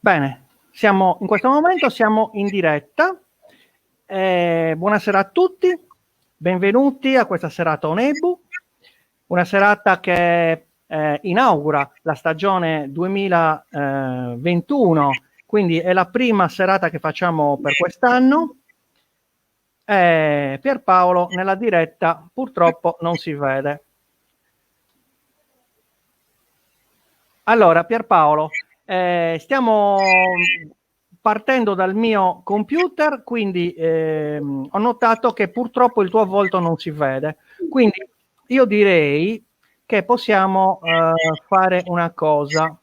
Bene, in questo momento siamo in diretta. Buonasera a tutti, benvenuti a questa serata Onebu, una serata che inaugura la stagione 2021, quindi è la prima serata che facciamo per quest'anno. Pierpaolo nella diretta purtroppo non si vede. Allora, Pierpaolo, stiamo partendo dal mio computer, quindi ho notato che purtroppo il tuo volto non si vede. Quindi io direi che possiamo fare una cosa.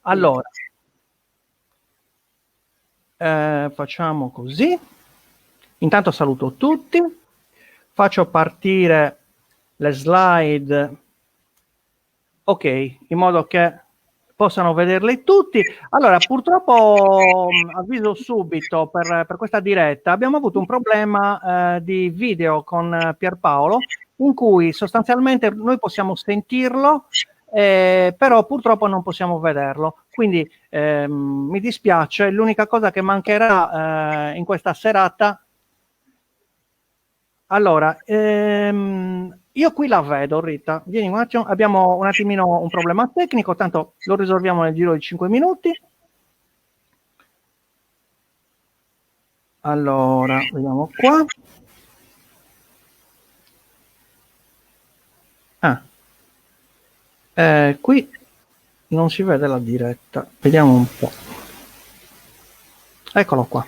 Allora, facciamo così. Intanto saluto tutti. Faccio partire le slide. Ok, in modo che possano vederle tutti. Allora, purtroppo avviso subito per questa diretta, abbiamo avuto un problema di video con Pierpaolo, in cui sostanzialmente noi possiamo sentirlo, però purtroppo non possiamo vederlo. Quindi mi dispiace, l'unica cosa che mancherà in questa serata. Allora, io qui la vedo, Rita. Vieni un attimo, abbiamo un attimino un problema tecnico, tanto lo risolviamo nel giro di 5 minuti. Allora, vediamo qua. Qui non si vede la diretta. Vediamo un po'. Eccolo qua,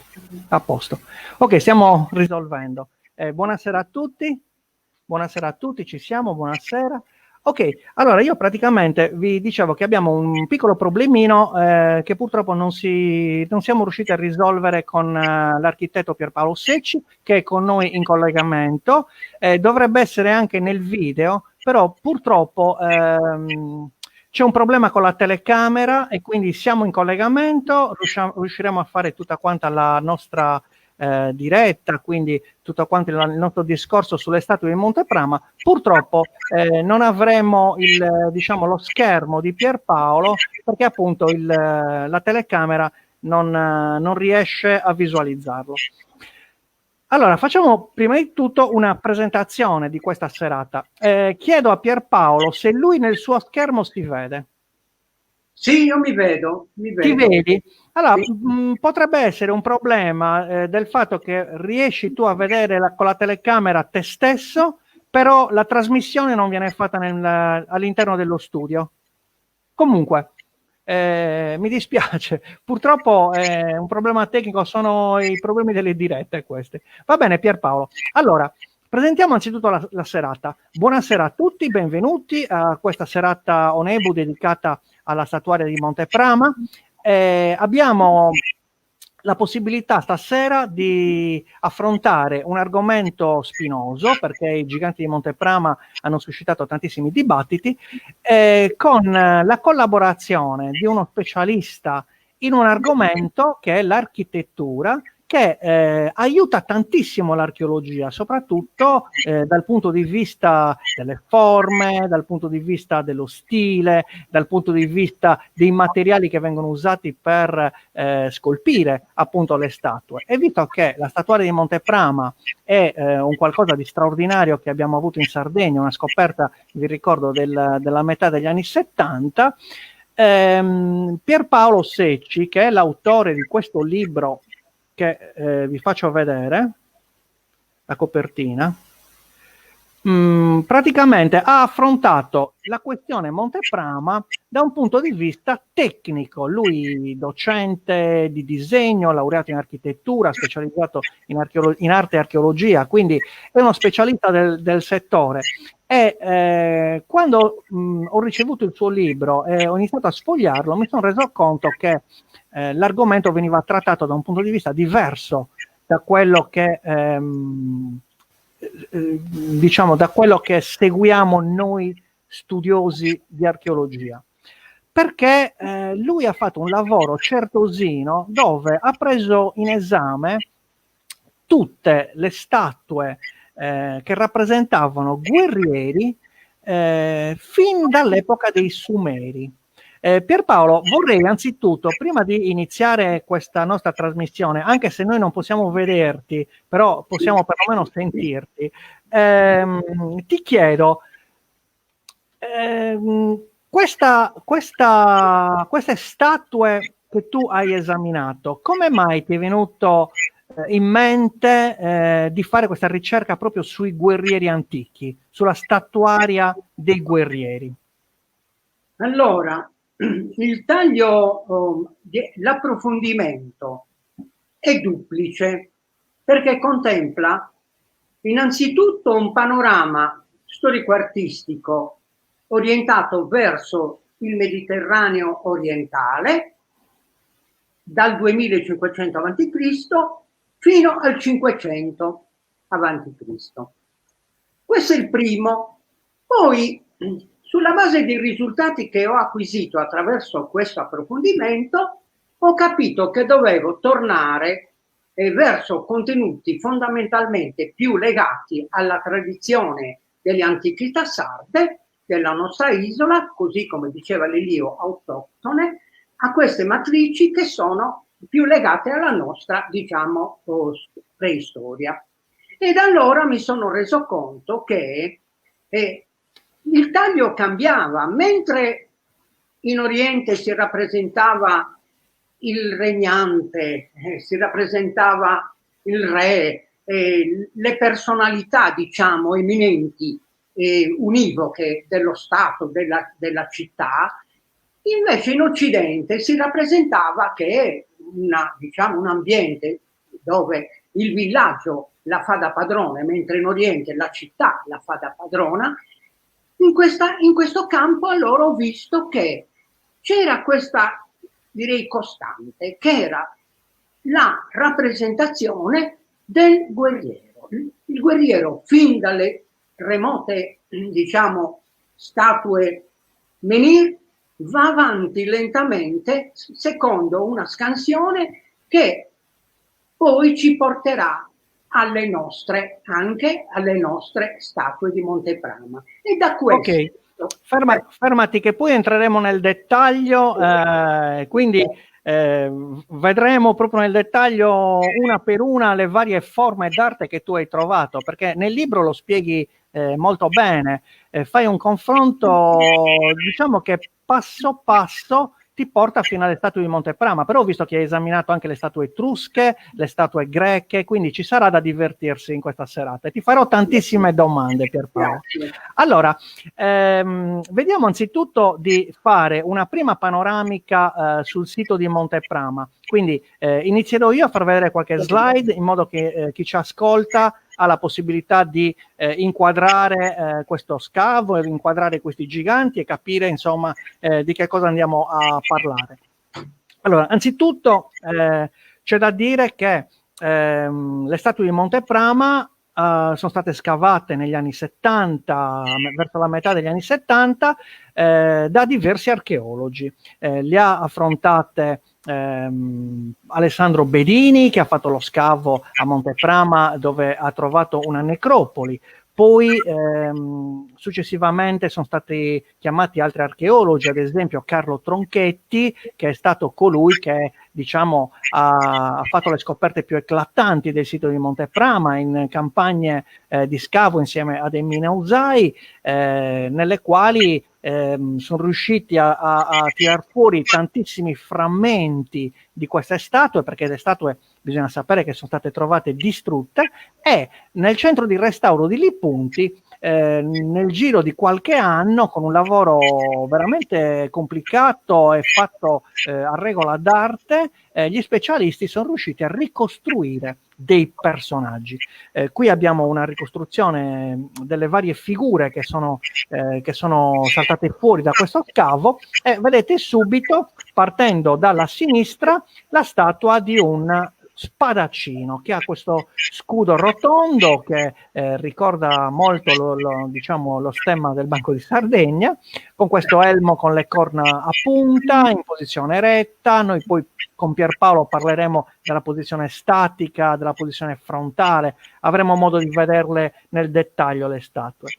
a posto. Ok, stiamo risolvendo. Buonasera a tutti. Buonasera a tutti, ci siamo, buonasera. Ok, allora io praticamente vi dicevo che abbiamo un piccolo problemino che purtroppo non siamo riusciti a risolvere con l'architetto Pierpaolo Secci, che è con noi in collegamento. Dovrebbe essere anche nel video, però purtroppo c'è un problema con la telecamera e quindi siamo in collegamento, riusciremo a fare tutta quanta la nostra diretta, quindi tutto quanto il nostro discorso sulle statue di Monteprama. Purtroppo non avremo lo schermo di Pierpaolo perché appunto la telecamera non riesce a visualizzarlo. Allora, facciamo prima di tutto una presentazione di questa serata. Chiedo a Pierpaolo se lui nel suo schermo si vede. Sì, io mi vedo. Ti vedi? Allora, sì. Potrebbe essere un problema del fatto che riesci tu a vedere con la telecamera te stesso, però la trasmissione non viene fatta all'interno dello studio. Comunque, mi dispiace, purtroppo è un problema tecnico, sono i problemi delle dirette questi. Va bene, Pierpaolo. Allora, presentiamo anzitutto la serata. Buonasera a tutti, benvenuti a questa serata Onebu dedicata alla statuaria di Monteprama. Abbiamo la possibilità stasera di affrontare un argomento spinoso, perché i giganti di Monteprama hanno suscitato tantissimi dibattiti, con la collaborazione di uno specialista in un argomento che è l'architettura, che aiuta tantissimo l'archeologia, soprattutto dal punto di vista delle forme, dal punto di vista dello stile, dal punto di vista dei materiali che vengono usati per scolpire appunto le statue. E visto che la statuaria di Monteprama è un qualcosa di straordinario che abbiamo avuto in Sardegna, una scoperta, vi ricordo, della metà degli anni 70, Pierpaolo Secci, che è l'autore di questo libro che vi faccio vedere, la copertina, praticamente ha affrontato la questione Monteprama da un punto di vista tecnico. Lui docente di disegno, laureato in architettura, specializzato in arte e archeologia, quindi è uno specialista del settore. E quando ho ricevuto il suo libro e ho iniziato a sfogliarlo, mi sono reso conto che l'argomento veniva trattato da un punto di vista diverso da quello che diciamo da quello che seguiamo noi studiosi di archeologia, perché lui ha fatto un lavoro certosino dove ha preso in esame tutte le statue che rappresentavano guerrieri fin dall'epoca dei Sumeri. Pierpaolo, vorrei anzitutto, prima di iniziare questa nostra trasmissione, anche se noi non possiamo vederti, però possiamo perlomeno sentirti, ti chiedo, queste statue che tu hai esaminato, come mai ti è venuto in mente di fare questa ricerca proprio sui guerrieri antichi, sulla statuaria dei guerrieri? Allora, il taglio, l'approfondimento è duplice perché contempla innanzitutto un panorama storico-artistico orientato verso il Mediterraneo orientale dal 2500 a.C. fino al 500 a.C. Questo è il primo. Poi, sulla base dei risultati che ho acquisito attraverso questo approfondimento, ho capito che dovevo tornare verso contenuti fondamentalmente più legati alla tradizione delle antichità sarde della nostra isola, così come diceva Lelio, autoctone, a queste matrici che sono più legate alla nostra, diciamo, preistoria. E da allora mi sono reso conto che il taglio cambiava, mentre in Oriente si rappresentava il regnante, si rappresentava il re, le personalità, diciamo, eminenti, univoche dello Stato, della città. Invece in Occidente si rappresentava che diciamo, un ambiente dove il villaggio la fa da padrone, mentre in Oriente la città la fa da padrona. In questo campo allora ho visto che c'era questa, direi, costante, che era la rappresentazione del guerriero. Il guerriero, fin dalle remote, diciamo, statue menhir, va avanti lentamente secondo una scansione che poi ci porterà alle nostre, anche alle nostre statue di Monteprama. E da questo... Ok, fermati che poi entreremo nel dettaglio, quindi vedremo proprio nel dettaglio una per una le varie forme d'arte che tu hai trovato, perché nel libro lo spieghi molto bene, fai un confronto, diciamo che passo passo ti porta fino alle statue di Monteprama, però ho visto che hai esaminato anche le statue etrusche, le statue greche, quindi ci sarà da divertirsi in questa serata e ti farò tantissime domande, Pierpaolo. Allora, vediamo anzitutto di fare una prima panoramica sul sito di Monteprama, quindi inizierò io a far vedere qualche slide in modo che chi ci ascolta ha la possibilità di inquadrare questo scavo, inquadrare questi giganti e capire insomma di che cosa andiamo a parlare. Allora, anzitutto c'è da dire che le statue di Monteprama sono state scavate negli anni 70, verso la metà degli anni 70, da diversi archeologi. Le ha affrontate Alessandro Bedini, che ha fatto lo scavo a Monteprama dove ha trovato una necropoli. Poi successivamente sono stati chiamati altri archeologi, ad esempio Carlo Tronchetti, che è stato colui che diciamo ha fatto le scoperte più eclatanti del sito di Monteprama in campagne di scavo insieme ad Emina Usai, nelle quali sono riusciti a tirar fuori tantissimi frammenti di queste statue, perché le statue bisogna sapere che sono state trovate distrutte, e nel centro di restauro di Lipunti nel giro di qualche anno, con un lavoro veramente complicato e fatto a regola d'arte, gli specialisti sono riusciti a ricostruire dei personaggi. Qui abbiamo una ricostruzione delle varie figure che sono saltate fuori da questo scavo e vedete subito, partendo dalla sinistra, la statua di un spadaccino che ha questo scudo rotondo che ricorda molto diciamo, lo stemma del Banco di Sardegna, con questo elmo con le corna a punta in posizione retta. Noi poi con Pierpaolo parleremo della posizione statica, della posizione frontale, avremo modo di vederle nel dettaglio le statue.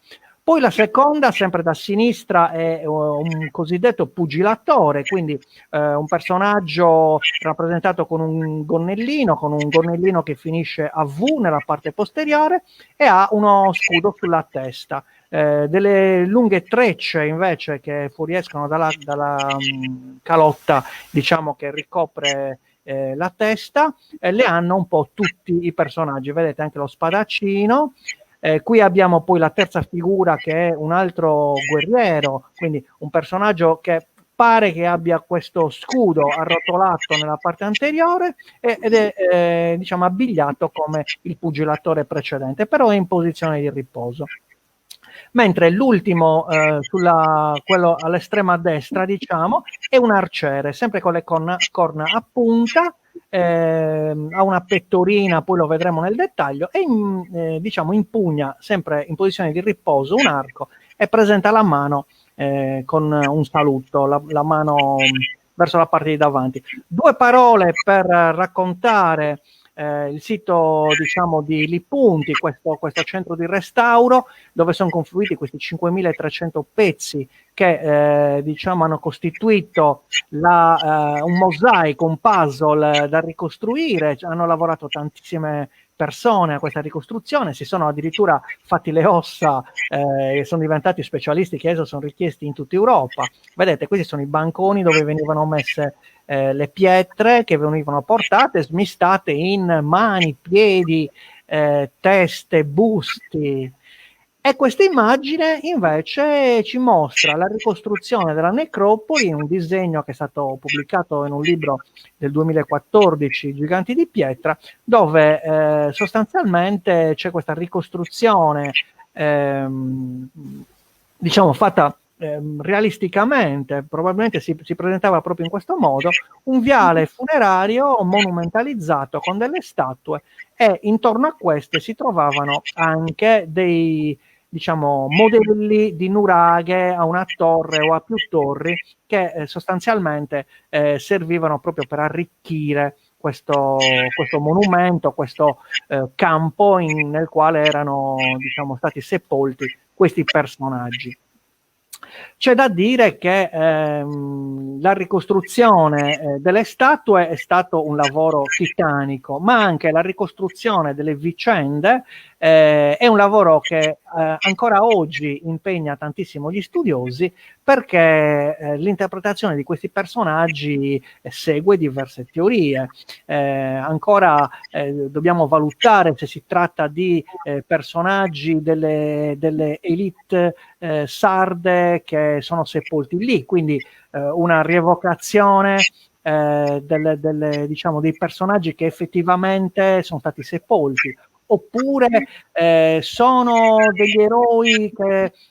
Poi la seconda, sempre da sinistra, è un cosiddetto pugilatore, quindi un personaggio rappresentato con un gonnellino che finisce a V nella parte posteriore e ha uno scudo sulla testa. Delle lunghe trecce invece che fuoriescono dalla calotta, diciamo, che ricopre la testa, le hanno un po' tutti i personaggi. Vedete anche lo spadaccino. Qui abbiamo poi la terza figura, che è un altro guerriero, quindi un personaggio che pare che abbia questo scudo arrotolato nella parte anteriore ed è diciamo abbigliato come il pugilatore precedente, però è in posizione di riposo. Mentre l'ultimo, quello all'estrema destra, diciamo, è un arciere, sempre con le corna a punta, ha una pettorina, poi lo vedremo nel dettaglio, e diciamo impugna sempre in posizione di riposo un arco e presenta la mano con un saluto, la mano verso la parte di davanti. Due parole per raccontare il sito, diciamo, di Lippunti, questo centro di restauro, dove sono confluiti questi 5.300 pezzi che diciamo hanno costituito un mosaico, un puzzle da ricostruire. Hanno lavorato tantissime persone a questa ricostruzione, si sono addirittura fatti le ossa e sono diventati specialisti che adesso sono richiesti in tutta Europa. Vedete, questi sono i banconi dove venivano messe le pietre, che venivano portate, smistate in mani, piedi, teste, busti. E questa immagine invece ci mostra la ricostruzione della necropoli, un disegno che è stato pubblicato in un libro del 2014, Giganti di pietra, dove sostanzialmente c'è questa ricostruzione, diciamo, fatta realisticamente. Probabilmente si presentava proprio in questo modo: un viale funerario monumentalizzato con delle statue, e intorno a queste si trovavano anche dei, diciamo, modelli di nuraghe a una torre o a più torri, che sostanzialmente servivano proprio per arricchire questo monumento, questo campo nel quale erano, diciamo, stati sepolti questi personaggi. C'è da dire che la ricostruzione delle statue è stato un lavoro titanico, ma anche la ricostruzione delle vicende è un lavoro che ancora oggi impegna tantissimo gli studiosi, perché l'interpretazione di questi personaggi segue diverse teorie. Ancora dobbiamo valutare se si tratta di personaggi delle elite sarde che sono sepolti lì, quindi una rievocazione diciamo, dei personaggi che effettivamente sono stati sepolti, oppure sono degli eroi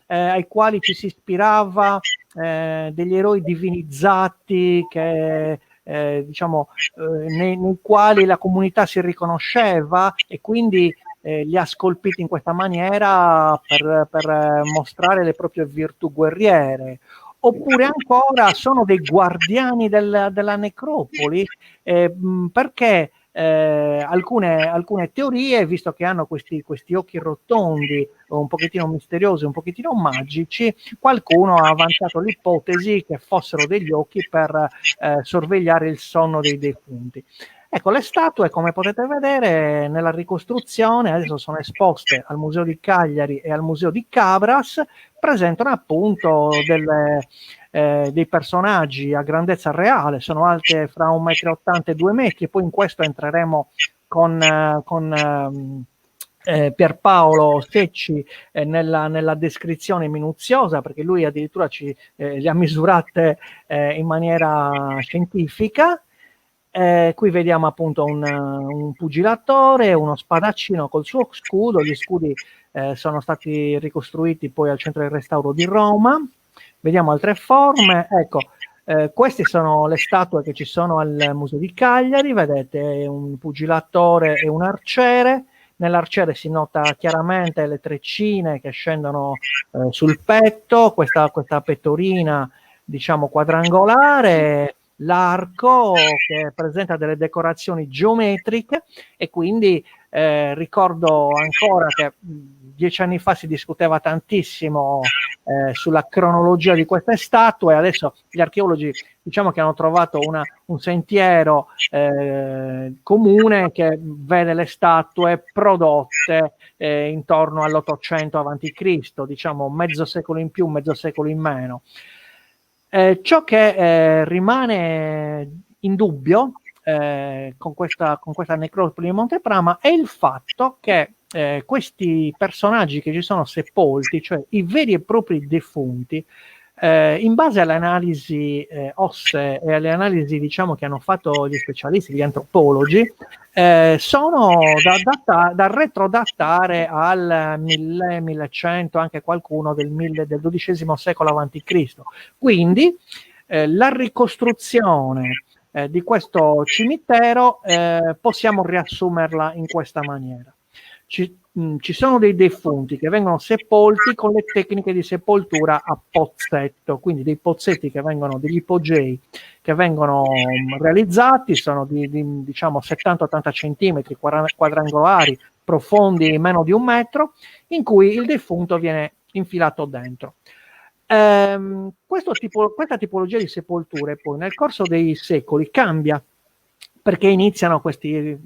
ai quali ci si ispirava, degli eroi divinizzati che diciamo nei quali la comunità si riconosceva, e quindi li ha scolpiti in questa maniera per mostrare le proprie virtù guerriere. Oppure ancora sono dei guardiani della necropoli, perché alcune teorie, visto che hanno questi occhi rotondi, un pochettino misteriosi, un pochettino magici, qualcuno ha avanzato l'ipotesi che fossero degli occhi per sorvegliare il sonno dei defunti. Ecco, le statue, come potete vedere nella ricostruzione, adesso sono esposte al Museo di Cagliari e al Museo di Cabras, presentano appunto dei personaggi a grandezza reale, sono alte fra 1,80 m e 2 metri. Poi in questo entreremo con Pierpaolo Secci nella descrizione minuziosa, perché lui addirittura le ha misurate in maniera scientifica. Qui vediamo appunto un pugilatore, uno spadaccino col suo scudo. Gli scudi sono stati ricostruiti poi al Centro del Restauro di Roma. Vediamo altre forme. Ecco, queste sono le statue che ci sono al Museo di Cagliari. Vedete un pugilatore e un arciere. Nell'arciere si nota chiaramente le treccine che scendono sul petto, questa pettorina, diciamo, quadrangolare, l'arco che presenta delle decorazioni geometriche, e quindi Ricordo ancora che 10 anni fa si discuteva tantissimo sulla cronologia di queste statue. Adesso gli archeologi, diciamo che hanno trovato un sentiero comune che vede le statue prodotte intorno all'800 a.C., diciamo mezzo secolo in più, mezzo secolo in meno. Ciò che rimane in dubbio con questa necropoli di Monteprama è il fatto che questi personaggi che ci sono sepolti, cioè i veri e propri defunti, in base alle analisi ossee e alle analisi, diciamo, che hanno fatto gli specialisti, gli antropologi, sono da retrodattare al 1100, anche qualcuno del XII secolo a.C. Quindi la ricostruzione di questo cimitero possiamo riassumerla in questa maniera. Ci sono dei defunti che vengono sepolti con le tecniche di sepoltura a pozzetto, quindi dei pozzetti che vengono, degli ipogei che vengono realizzati, sono di diciamo 70-80 centimetri quadrangolari, profondi meno di 1 metro, in cui il defunto viene infilato dentro. Questa tipologia di sepolture poi nel corso dei secoli cambia, perché iniziano questi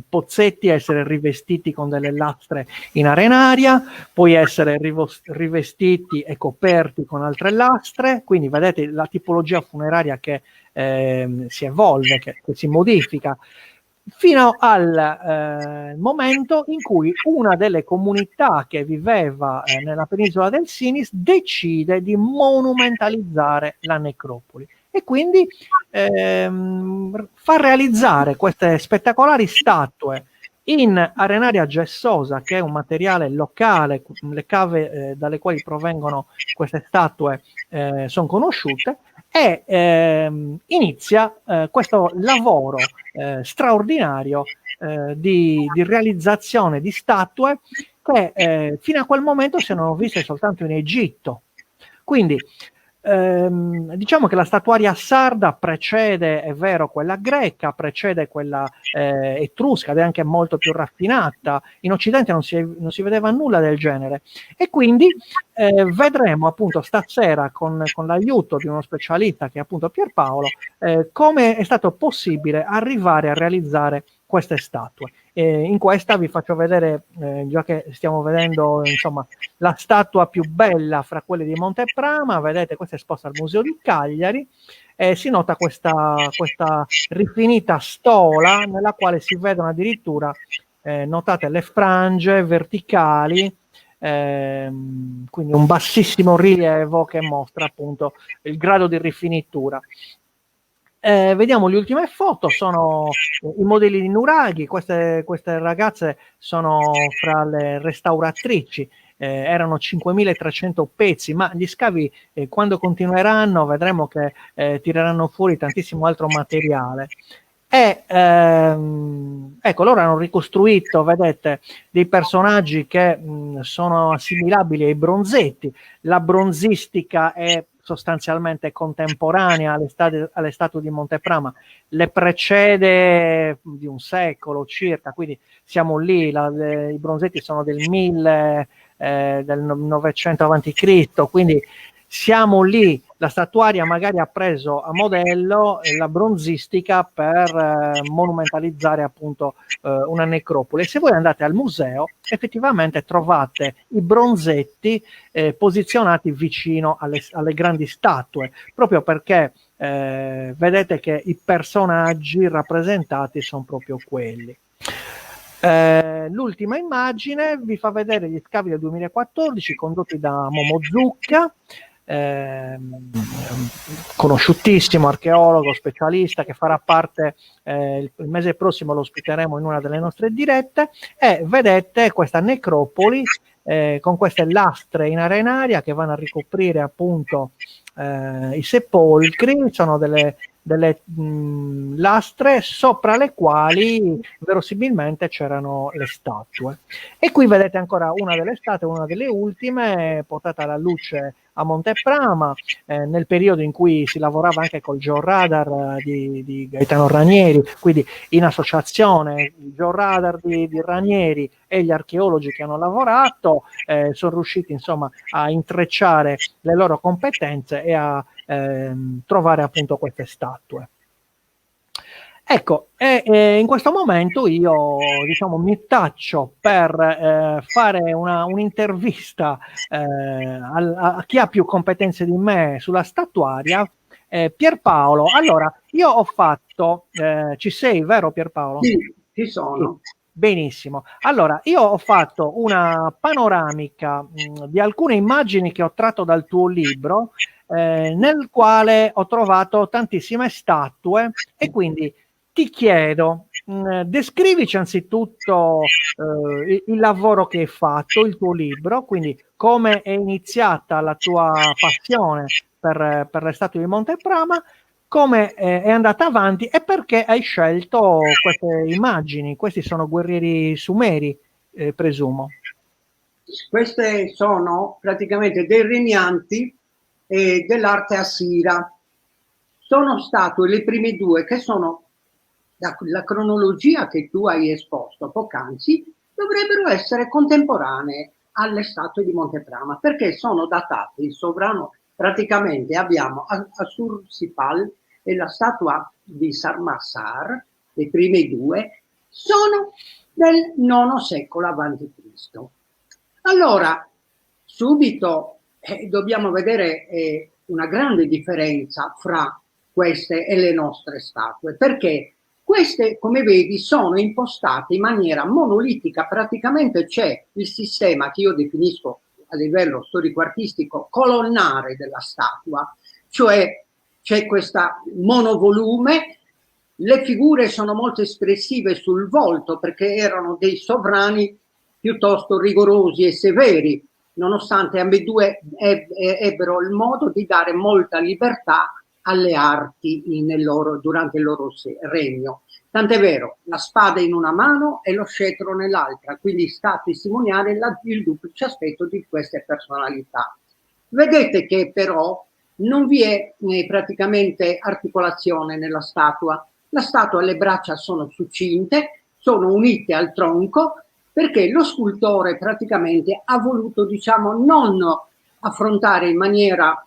pozzetti a essere rivestiti con delle lastre in arenaria, poi essere rivestiti e coperti con altre lastre, quindi vedete la tipologia funeraria che si evolve, che si modifica, fino al momento in cui una delle comunità che viveva nella penisola del Sinis decide di monumentalizzare la necropoli e quindi fa realizzare queste spettacolari statue in arenaria gessosa, che è un materiale locale. Le cave dalle quali provengono queste statue sono conosciute, e inizia questo lavoro straordinario di realizzazione di statue che fino a quel momento si erano viste soltanto in Egitto. Quindi diciamo che la statuaria sarda precede, è vero, quella greca, precede quella etrusca ed è anche molto più raffinata. In Occidente non si vedeva nulla del genere, e quindi vedremo appunto stasera con l'aiuto di uno specialista che è appunto Pierpaolo come è stato possibile arrivare a realizzare queste statue. In questa vi faccio vedere, già che stiamo vedendo insomma la statua più bella fra quelle di Monteprama, vedete, questa è esposta al Museo di Cagliari, e si nota questa rifinita stola nella quale si vedono addirittura, notate, le frange verticali, quindi un bassissimo rilievo che mostra appunto il grado di rifinitura. Vediamo le ultime foto, sono i modelli di Nuraghi. Queste ragazze sono fra le restauratrici, erano 5.300 pezzi, ma gli scavi quando continueranno vedremo che tireranno fuori tantissimo altro materiale. E ecco, loro hanno ricostruito, vedete, dei personaggi che sono assimilabili ai bronzetti. La bronzistica è sostanzialmente contemporanea alle statue di Monteprama, le precede di un secolo circa, quindi siamo lì, i bronzetti sono del 900 a.C., quindi siamo lì. La statuaria magari ha preso a modello la bronzistica per monumentalizzare appunto una necropoli. Se voi andate al museo, effettivamente trovate i bronzetti posizionati vicino alle grandi statue, proprio perché vedete che i personaggi rappresentati sono proprio quelli. L'ultima immagine vi fa vedere gli scavi del 2014 condotti da Momo Zucca, conosciutissimo archeologo specialista che farà parte, il mese prossimo lo ospiteremo in una delle nostre dirette, e vedete questa necropoli con queste lastre in arenaria che vanno a ricoprire appunto i sepolcri. Sono delle lastre sopra le quali verosimilmente c'erano le statue, e qui vedete ancora una delle statue, una delle ultime, portata alla luce a Monteprama, nel periodo in cui si lavorava anche col Georadar di Gaetano Ranieri, quindi in associazione il Georadar di Ranieri e gli archeologi che hanno lavorato sono riusciti insomma a intrecciare le loro competenze e a trovare appunto queste statue. Ecco, in questo momento io diciamo mi taccio per fare un'intervista a chi ha più competenze di me sulla statuaria. Pierpaolo, allora io ho fatto, ci sei, vero Pierpaolo? Sì, ci sono. Sì. Benissimo. Allora, io ho fatto una panoramica di alcune immagini che ho tratto dal tuo libro, nel quale ho trovato tantissime statue e quindi ti chiedo, descrivici anzitutto il lavoro che hai fatto, il tuo libro, quindi come è iniziata la tua passione per le statue di Monteprama, come è andata avanti e perché hai scelto queste immagini. Questi sono guerrieri sumeri, presumo. Queste sono praticamente dei regnanti dell'arte assira. Sono statue, le prime due, che sono la cronologia che tu hai esposto poc'anzi, dovrebbero essere contemporanee alle statue di Monteprama, perché sono datate, il sovrano, praticamente abbiamo Assurbanipal e la statua di Sarmasar, le prime due, sono del IX secolo avanti Cristo. Allora, subito dobbiamo vedere una grande differenza fra queste e le nostre statue, perché queste, come vedi, sono impostate in maniera monolitica, praticamente c'è il sistema che io definisco a livello storico-artistico colonnare della statua, cioè c'è questa monovolume, le figure sono molto espressive sul volto perché erano dei sovrani piuttosto rigorosi e severi, nonostante ambedue ebbero il modo di dare molta libertà alle arti durante il loro regno. Tant'è vero, la spada in una mano e lo scettro nell'altra, quindi sta a testimoniare il duplice aspetto di queste personalità. Vedete che però non vi è praticamente articolazione nella statua. La statua, le braccia sono succinte, sono unite al tronco, perché lo scultore praticamente ha voluto, diciamo, non affrontare in maniera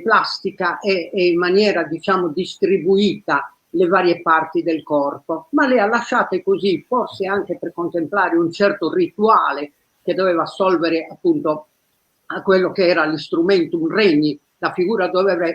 plastica e in maniera, diciamo, distribuita le varie parti del corpo, ma le ha lasciate così, forse anche per contemplare un certo rituale che doveva assolvere appunto a quello che era l'instrumentum regni. La figura doveva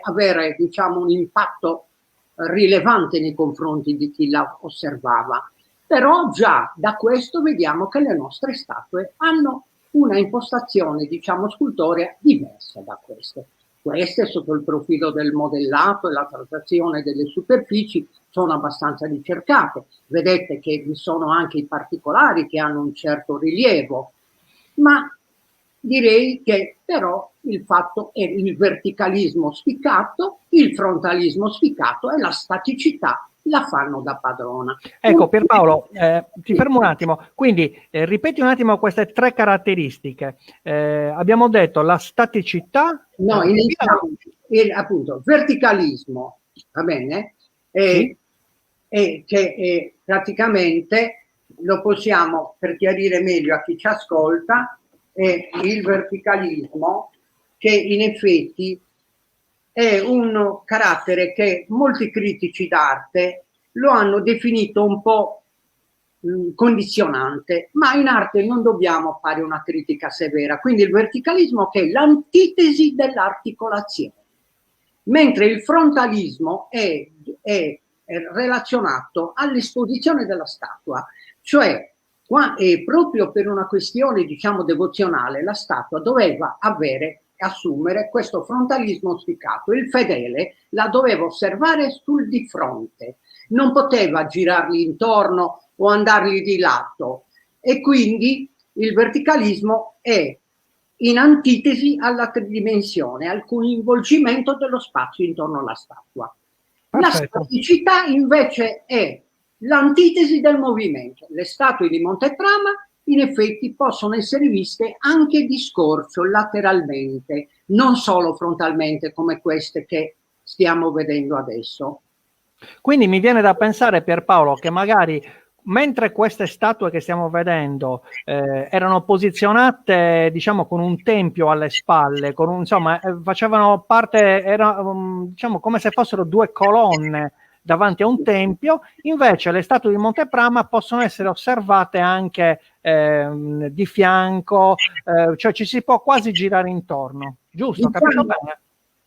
avere, diciamo, un impatto rilevante nei confronti di chi la osservava. Però già da questo vediamo che le nostre statue hanno una impostazione, diciamo, scultorea diversa da queste. Queste, sotto il profilo del modellato e la trattazione delle superfici, sono abbastanza ricercate. Vedete che vi sono anche i particolari che hanno un certo rilievo, ma direi che però il fatto è il verticalismo spiccato, il frontalismo spiccato e la staticità la fanno da padrona. Ecco Pierpaolo, ti fermo un attimo, quindi ripeti un attimo queste tre caratteristiche. Abbiamo detto la staticità. No, iniziamo appunto verticalismo, va bene? Sì. Che praticamente lo possiamo, per chiarire meglio a chi ci ascolta, il verticalismo che in effetti è un carattere che molti critici d'arte lo hanno definito un po' condizionante, ma in arte non dobbiamo fare una critica severa. Quindi il verticalismo che è l'antitesi dell'articolazione, mentre il frontalismo è relazionato all'esposizione della statua, cioè proprio per una questione, diciamo, devozionale, la statua doveva assumere questo frontalismo spiccato. Il fedele la doveva osservare sul di fronte, non poteva girargli intorno o andargli di lato, e quindi il verticalismo è in antitesi alla tridimensione, al coinvolgimento dello spazio intorno alla statua. Perfetto. La staticità invece è l'antitesi del movimento. Le statue di Monteprama in effetti possono essere viste anche di scorcio, lateralmente, non solo frontalmente come queste che stiamo vedendo adesso. Quindi mi viene da pensare, Pierpaolo, che magari mentre queste statue che stiamo vedendo erano posizionate, diciamo, con un tempio alle spalle, con insomma, facevano parte, era, diciamo, come se fossero due colonne davanti a un tempio, invece le statue di Monteprama possono essere osservate anche di fianco, cioè ci si può quasi girare intorno, giusto? Ho capito bene?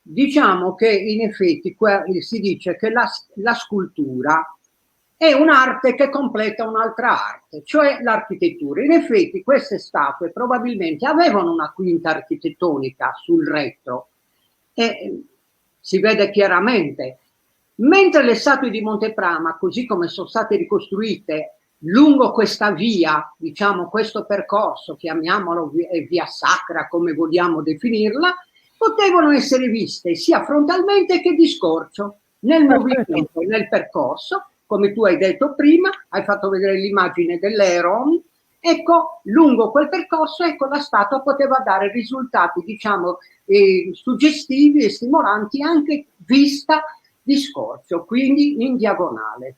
Diciamo che in effetti si dice che la scultura è un'arte che completa un'altra arte, cioè l'architettura. In effetti queste statue probabilmente avevano una quinta architettonica sul retro e si vede chiaramente. Mentre le statue di Monteprama, così come sono state ricostruite lungo questa via, diciamo questo percorso, chiamiamolo via sacra come vogliamo definirla, potevano essere viste sia frontalmente che di scorcio, nel movimento, nel percorso, come tu hai detto prima, hai fatto vedere l'immagine dell'Eron, ecco, lungo quel percorso, ecco, la statua poteva dare risultati, diciamo, suggestivi e stimolanti anche vista di scorcio, quindi in diagonale.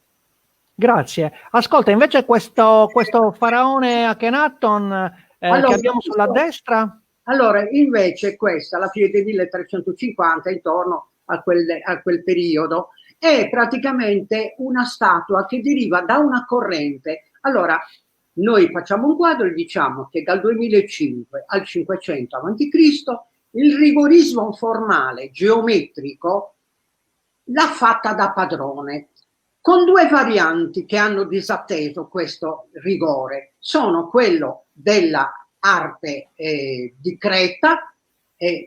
Grazie. Ascolta, invece questo faraone Akhenaton allora, che abbiamo sulla destra? Allora, invece questa, la fine del 1350, intorno a quel periodo, è praticamente una statua che deriva da una corrente. Allora, noi facciamo un quadro e diciamo che dal 2005 al 500 a.C. il rigorismo formale geometrico l'ha fatta da padrone, con due varianti che hanno disatteso questo rigore. Sono quello della arte di Creta,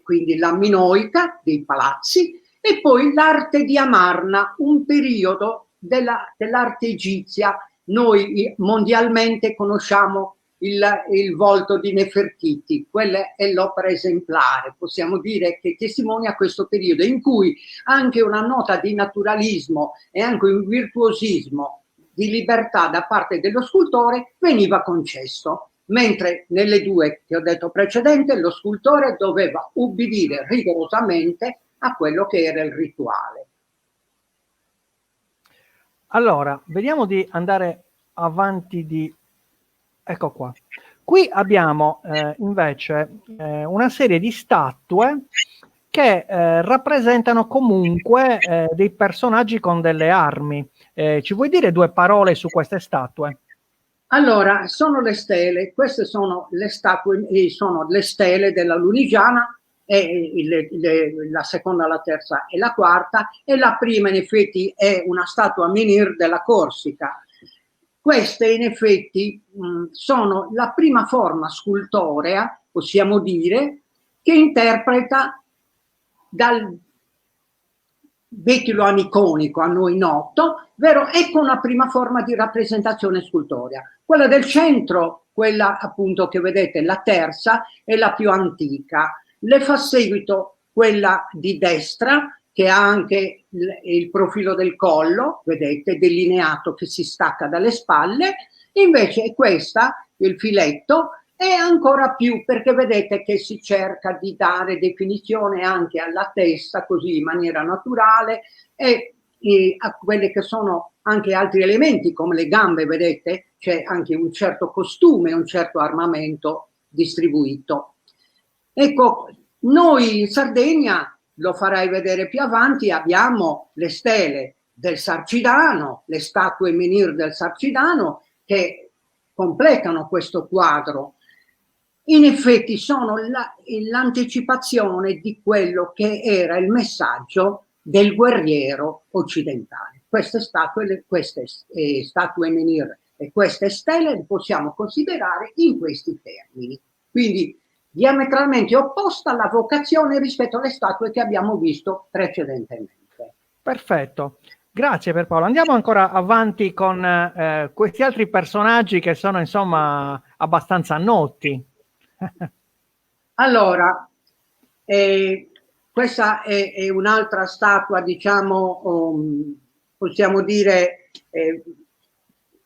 quindi la minoica dei palazzi, e poi l'arte di Amarna, un periodo dell'arte egizia. Noi mondialmente conosciamo il volto di Nefertiti, quella è l'opera esemplare, possiamo dire, che testimonia questo periodo in cui anche una nota di naturalismo e anche un virtuosismo di libertà da parte dello scultore veniva concesso, mentre nelle due che ho detto precedente lo scultore doveva ubbidire rigorosamente a quello che era il rituale. Allora, vediamo di andare avanti di... Ecco qua. Qui abbiamo invece una serie di statue che rappresentano comunque dei personaggi con delle armi. Ci vuoi dire due parole su queste statue? Allora, sono le stele, queste sono le statue, sono le stele della Lunigiana, la seconda, la terza e la quarta, e la prima in effetti è una statua menhir della Corsica. Queste in effetti sono la prima forma scultorea, possiamo dire, che interpreta dal vecchio aniconico a noi noto, vero? Ecco una prima forma di rappresentazione scultorea. Quella del centro, quella appunto che vedete, la terza, è la più antica. Le fa seguito quella di destra, che ha anche il profilo del collo, vedete, delineato che si stacca dalle spalle, invece è questa, il filetto, e ancora più perché vedete che si cerca di dare definizione anche alla testa così in maniera naturale e a quelli che sono anche altri elementi come le gambe, vedete c'è anche un certo costume, un certo armamento distribuito. Ecco, noi in Sardegna, lo farai vedere più avanti, abbiamo le stele del Sarcidano, le statue menhir del Sarcidano che completano questo quadro. In effetti sono l'anticipazione di quello che era il messaggio del guerriero occidentale. Queste statue menhir e queste stele le possiamo considerare in questi termini. Quindi diametralmente opposta alla vocazione rispetto alle statue che abbiamo visto precedentemente. Perfetto. Grazie Pierpaolo. Andiamo ancora avanti con questi altri personaggi che sono insomma abbastanza noti. Allora, questa è un'altra statua, diciamo, possiamo dire,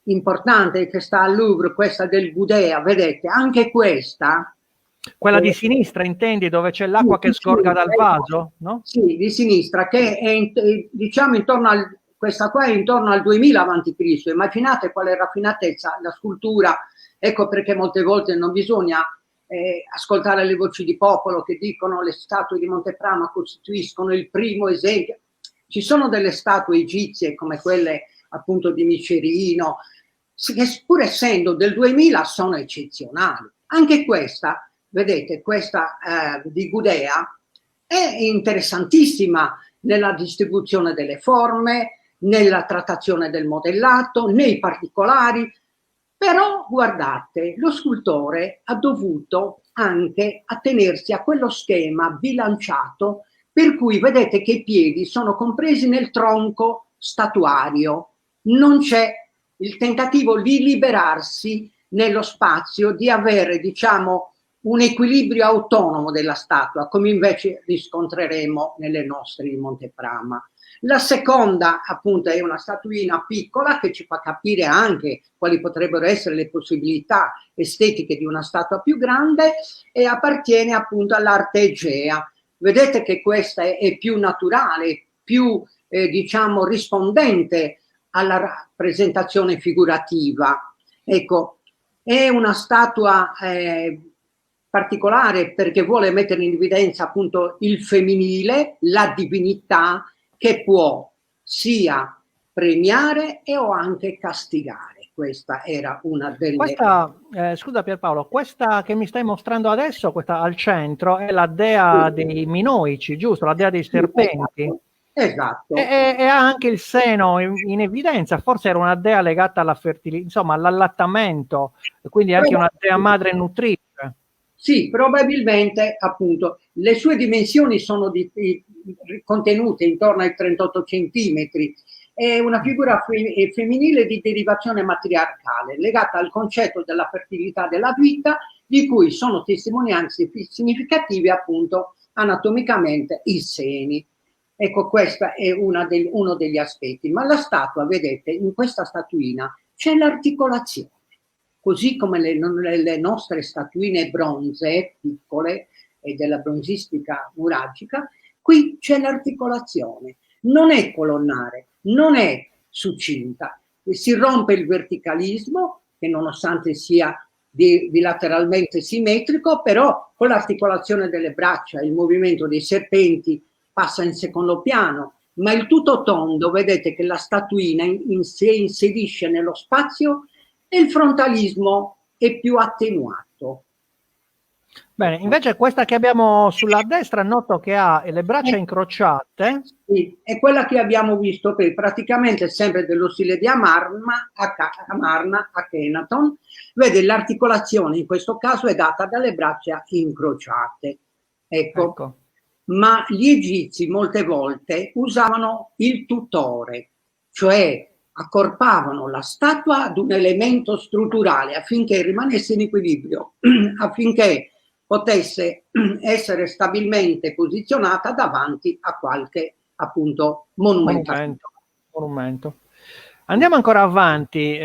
importante che sta al Louvre, questa del Gudea, vedete, anche questa. Quella di sinistra, intendi, dove c'è l'acqua che sgorga dal vaso, no? Sì, di sinistra, che è diciamo intorno al, questa qua è intorno al 2000 avanti Cristo. Immaginate quale raffinatezza la scultura, ecco perché molte volte non bisogna ascoltare le voci di popolo che dicono le statue di Monteprama costituiscono il primo esempio. Ci sono delle statue egizie come quelle appunto di Micerino, che pur essendo del 2000 sono eccezionali. Anche questa, vedete, questa di Gudea è interessantissima nella distribuzione delle forme, nella trattazione del modellato, nei particolari, però guardate, lo scultore ha dovuto anche attenersi a quello schema bilanciato per cui vedete che i piedi sono compresi nel tronco statuario, non c'è il tentativo di liberarsi nello spazio, di avere, diciamo, un equilibrio autonomo della statua, come invece riscontreremo nelle nostre di Monteprama. La seconda, appunto, è una statuina piccola che ci fa capire anche quali potrebbero essere le possibilità estetiche di una statua più grande e appartiene appunto all'arte egea. Vedete che questa è più naturale, più diciamo rispondente alla rappresentazione figurativa. Ecco, è una statua particolare perché vuole mettere in evidenza appunto il femminile, la divinità che può sia premiare e o anche castigare. Questa era una delle... Questa, scusa Pierpaolo, questa che mi stai mostrando adesso, questa al centro, è la dea dei Minoici, giusto? La dea dei serpenti. Esatto. E ha anche il seno in evidenza, forse era una dea legata alla fertilità, insomma all'allattamento, quindi anche una dea madre nutrice. Sì, probabilmente appunto le sue dimensioni sono contenute intorno ai 38 centimetri. È una figura femminile di derivazione matriarcale, legata al concetto della fertilità della vita, di cui sono testimonianze significative appunto anatomicamente i seni. Ecco, questo è uno degli aspetti. Ma la statua, vedete, in questa statuina c'è l'articolazione. Così come le nostre statuine bronze piccole e della bronzistica nuragica, qui c'è l'articolazione. Non è colonnare, non è succinta. Si rompe il verticalismo, che nonostante sia bilateralmente simmetrico, però con l'articolazione delle braccia, il movimento dei serpenti passa in secondo piano, ma il tutto tondo, vedete che la statuina si inserisce nello spazio e il frontalismo è più attenuato. Bene, invece questa che abbiamo sulla destra noto che ha le braccia incrociate. Sì, è quella che abbiamo visto qui, praticamente sempre dello stile di Amarna, Akhenaton. Vede, l'articolazione in questo caso è data dalle braccia incrociate. Ecco. Ma gli egizi molte volte usavano il tutore, cioè accorpavano la statua ad un elemento strutturale affinché rimanesse in equilibrio, affinché potesse essere stabilmente posizionata davanti a qualche appunto monumento. Andiamo ancora avanti,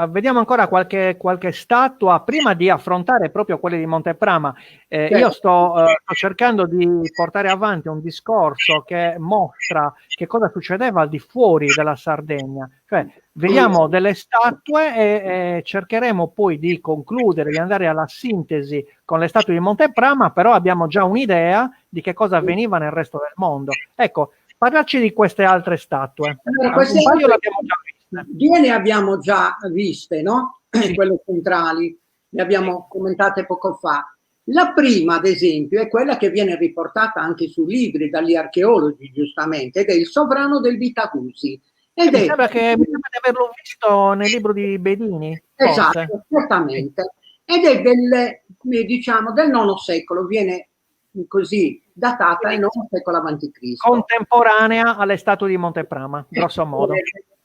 vediamo ancora qualche statua prima di affrontare proprio quelle di Monteprama. Io sto cercando di portare avanti un discorso che mostra che cosa succedeva al di fuori della Sardegna, cioè vediamo delle statue e cercheremo poi di concludere, di andare alla sintesi con le statue di Monteprama, però abbiamo già un'idea di che cosa avveniva nel resto del mondo. Ecco, parlarci di queste altre statue. Allora, un paio l'abbiamo già viste. Due ne abbiamo già viste, no? Quelle centrali, le abbiamo commentate poco fa. La prima, ad esempio, è quella che viene riportata anche su libri dagli archeologi, giustamente, ed è il sovrano del Vitacusi. Mi sembra di averlo visto nel libro di Bedini. Esatto, certamente. Ed è del IX secolo, viene così datata al IX secolo avanti Cristo. Contemporanea alle statue di Monteprama, grosso modo.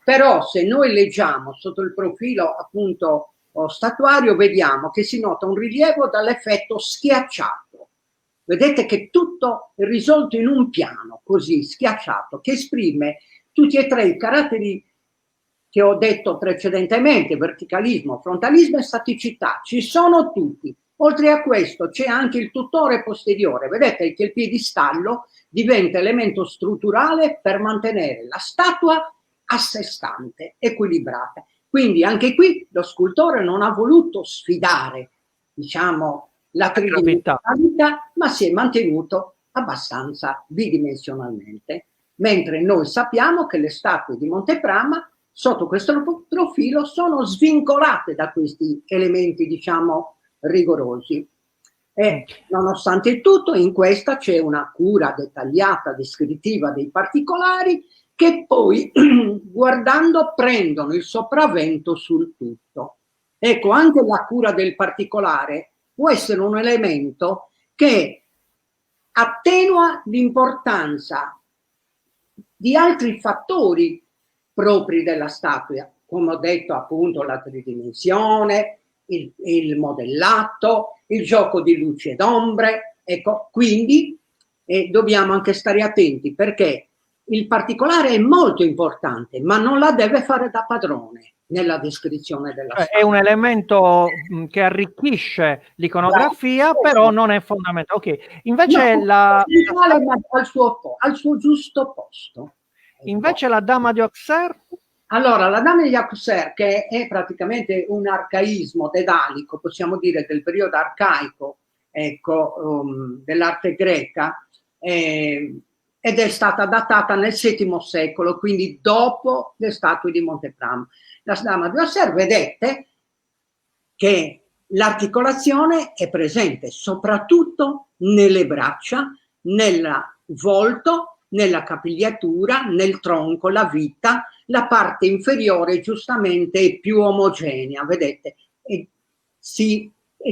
Però se noi leggiamo sotto il profilo appunto statuario, vediamo che si nota un rilievo dall'effetto schiacciato. Vedete che tutto è risolto in un piano così schiacciato che esprime tutti e tre i caratteri che ho detto precedentemente, verticalismo, frontalismo e staticità, ci sono tutti. Oltre a questo c'è anche il tuttore posteriore, vedete che il piedistallo diventa elemento strutturale per mantenere la statua a sé stante, equilibrata. Quindi anche qui lo scultore non ha voluto sfidare, diciamo, la tridimensionalità, ma si è mantenuto abbastanza bidimensionalmente, mentre noi sappiamo che le statue di Monteprama sotto questo profilo sono svincolate da questi elementi, diciamo, rigorosi. E nonostante tutto, in questa c'è una cura dettagliata, descrittiva dei particolari, che poi, guardando, prendono il sopravvento sul tutto. Ecco, anche la cura del particolare può essere un elemento che attenua l'importanza di altri fattori propri della statua, come ho detto appunto la tridimensione, il modellato, il gioco di luci ed ombre. Ecco, quindi dobbiamo anche stare attenti, perché il particolare è molto importante, ma non la deve fare da padrone nella descrizione della statua. È un elemento che arricchisce l'iconografia, però non è fondamentale. Ok, invece no, la al suo giusto posto. Invece la Dama di Auxerre? Allora, la Dama di Auxerre, che è praticamente un arcaismo dedalico, possiamo dire del periodo arcaico, ecco, dell'arte greca, ed è stata datata nel VII secolo, quindi dopo le statue di Monteprama. La Dama di Auxerre, vedete che l'articolazione è presente soprattutto nelle braccia, nel volto, nella capigliatura, nel tronco, la vita. La parte inferiore giustamente è più omogenea, vedete, è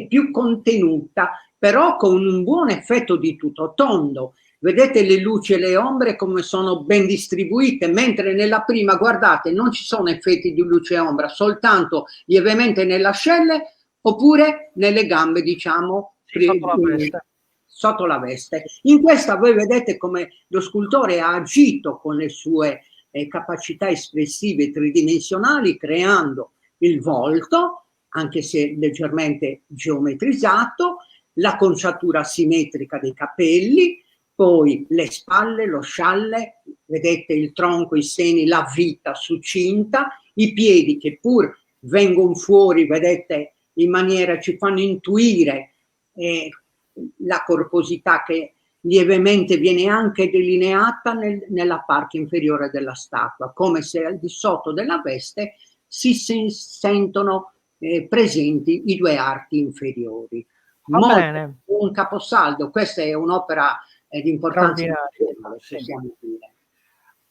più contenuta, però con un buon effetto di tutto tondo. Vedete le luci e le ombre come sono ben distribuite, mentre nella prima, guardate, non ci sono effetti di luce e ombra, soltanto lievemente nelle ascelle oppure nelle gambe, diciamo, sotto la veste. In questa voi vedete come lo scultore ha agito con le sue capacità espressive tridimensionali, creando il volto, anche se leggermente geometrizzato, la conciatura simmetrica dei capelli, poi le spalle, lo scialle, vedete il tronco, i seni, la vita succinta, i piedi che pur vengono fuori, vedete, in maniera, ci fanno intuire la corposità che lievemente viene anche delineata nella parte inferiore della statua, come se al di sotto della veste si sentono presenti i due arti inferiori. Un caposaldo, questa è un'opera di importanza possiamo dire.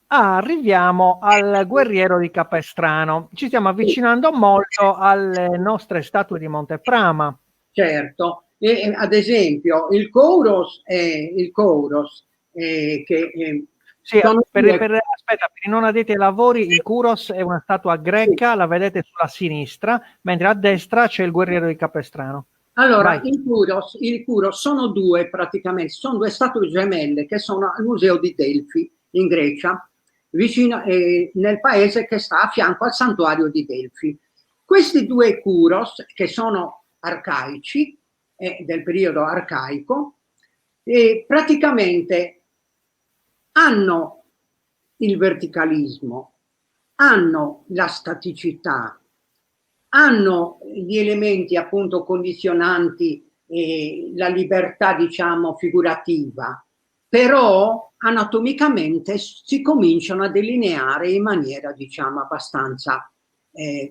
Arriviamo al guerriero di Capestrano. Ci stiamo avvicinando molto alle nostre statue di Monteprama. Certo, ad esempio il Kouros aspetta, per i non addetti ai lavori, il Kouros è una statua greca, la vedete sulla sinistra, mentre a destra c'è il guerriero di Capestrano. Allora, il Kouros sono due praticamente, sono due statue gemelle che sono al museo di Delfi in Grecia, vicino nel paese che sta a fianco al santuario di Delfi. Questi due Kouros, che sono arcaici, del periodo arcaico, praticamente hanno il verticalismo, hanno la staticità, hanno gli elementi appunto condizionanti, la libertà diciamo figurativa, però anatomicamente si cominciano a delineare in maniera diciamo abbastanza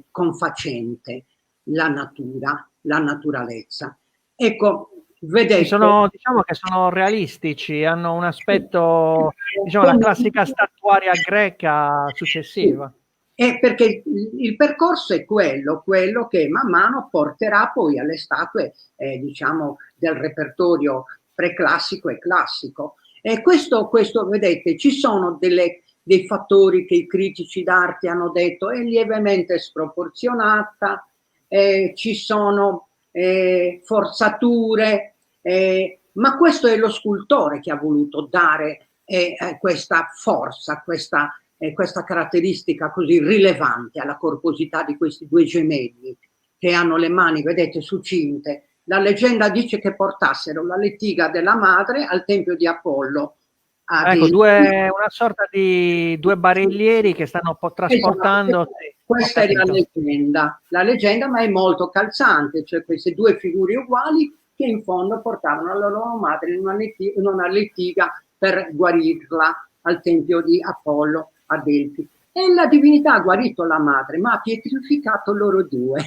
confacente la natura, la naturalezza. Ecco, vedete, diciamo che sono realistici, hanno un aspetto, diciamo, la classica statuaria greca successiva. Perché il percorso è quello che man mano porterà poi alle statue, diciamo, del repertorio preclassico e classico. E questo vedete, ci sono dei fattori che i critici d'arte hanno detto è lievemente sproporzionata, ci sono forzature, ma questo è lo scultore che ha voluto dare questa forza, questa questa caratteristica così rilevante alla corposità di questi due gemelli che hanno le mani, vedete, succinte. La leggenda dice che portassero la lettiga della madre al tempio di Apollo. Ecco, una sorta di due barellieri che stanno trasportando. Esatto, questa è la leggenda, ma è molto calzante, cioè queste due figure uguali che in fondo portavano la loro madre in una lettiga per guarirla al tempio di Apollo a Delfi. E la divinità ha guarito la madre, ma ha pietrificato loro due.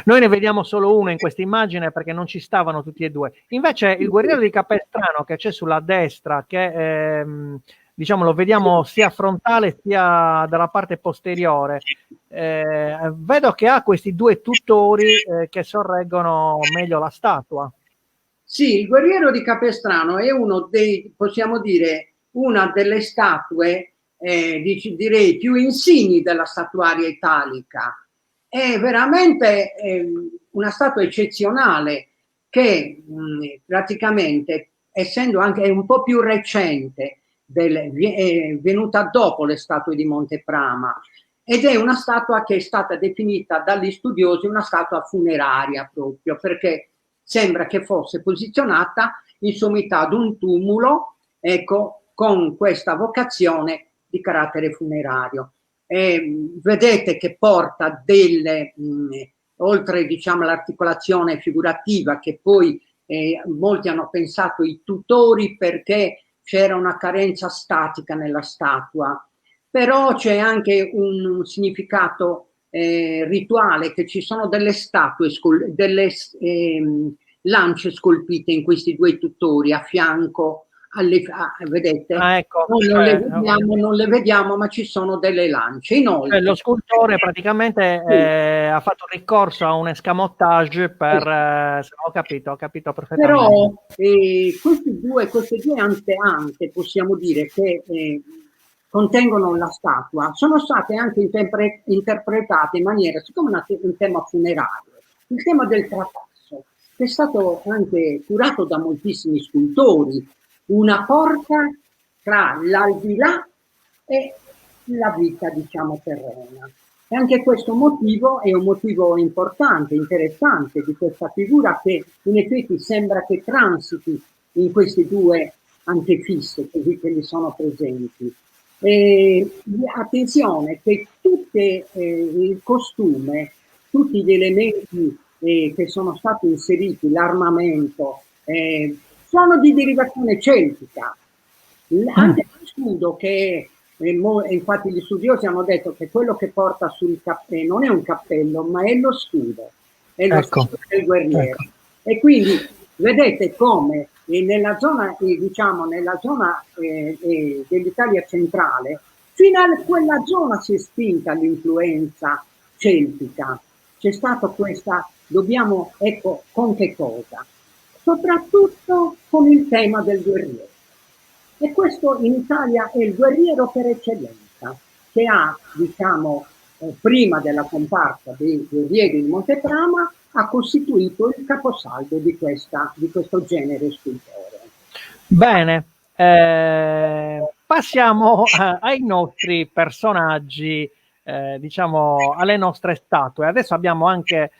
Noi ne vediamo solo uno in questa immagine perché non ci stavano tutti e due. Invece il guerriero di Capestrano che c'è sulla destra, che diciamo lo vediamo sia frontale sia dalla parte posteriore, vedo che ha questi due tutori che sorreggono meglio la statua. Sì, il guerriero di Capestrano è uno dei, possiamo dire, una delle statue, direi, più insigni della statuaria italica. È veramente una statua eccezionale che praticamente, essendo anche un po' più recente, è venuta dopo le statue di Monteprama, ed è una statua che è stata definita dagli studiosi una statua funeraria proprio, perché sembra che fosse posizionata in sommità ad un tumulo, ecco, con questa vocazione di carattere funerario. Vedete che porta delle, oltre diciamo l'articolazione figurativa, che poi molti hanno pensato i tutori perché c'era una carenza statica nella statua, però c'è anche un significato rituale, che ci sono delle statue, delle lance scolpite in questi due tutori a fianco, vedete? Ecco, Noi non le vediamo, ma ci sono delle lance. Inoltre, lo scultore praticamente ha fatto ricorso a un escamotage per... ho capito perfettamente. Però queste due ante possiamo dire che contengono la statua, sono state anche interpretate in maniera, siccome è un tema funerario, il tema del trapasso, che è stato anche curato da moltissimi scultori, una porta tra l'aldilà e la vita, diciamo, terrena. E anche questo motivo è un motivo importante, interessante di questa figura, che in effetti sembra che transiti in questi due antefisse, così che gli sono presenti. Attenzione che il costume, tutti gli elementi che sono stati inseriti, l'armamento, sono di derivazione celtica. Anche lo scudo, che infatti gli studiosi hanno detto che quello che porta sul cappello non è un cappello, ma è lo scudo, scudo del guerriero. E quindi vedete come nella zona, diciamo, nella zona dell'Italia centrale, fino a quella zona si è spinta l'influenza celtica. C'è stata questa, ecco, con che cosa? Soprattutto con il tema del guerriero. E questo in Italia è il guerriero per eccellenza, che ha, diciamo, prima della comparsa dei guerrieri di Monteprama, ha costituito il caposaldo di questo genere scultoreo. Bene, passiamo ai nostri personaggi, diciamo alle nostre statue. Adesso abbiamo anche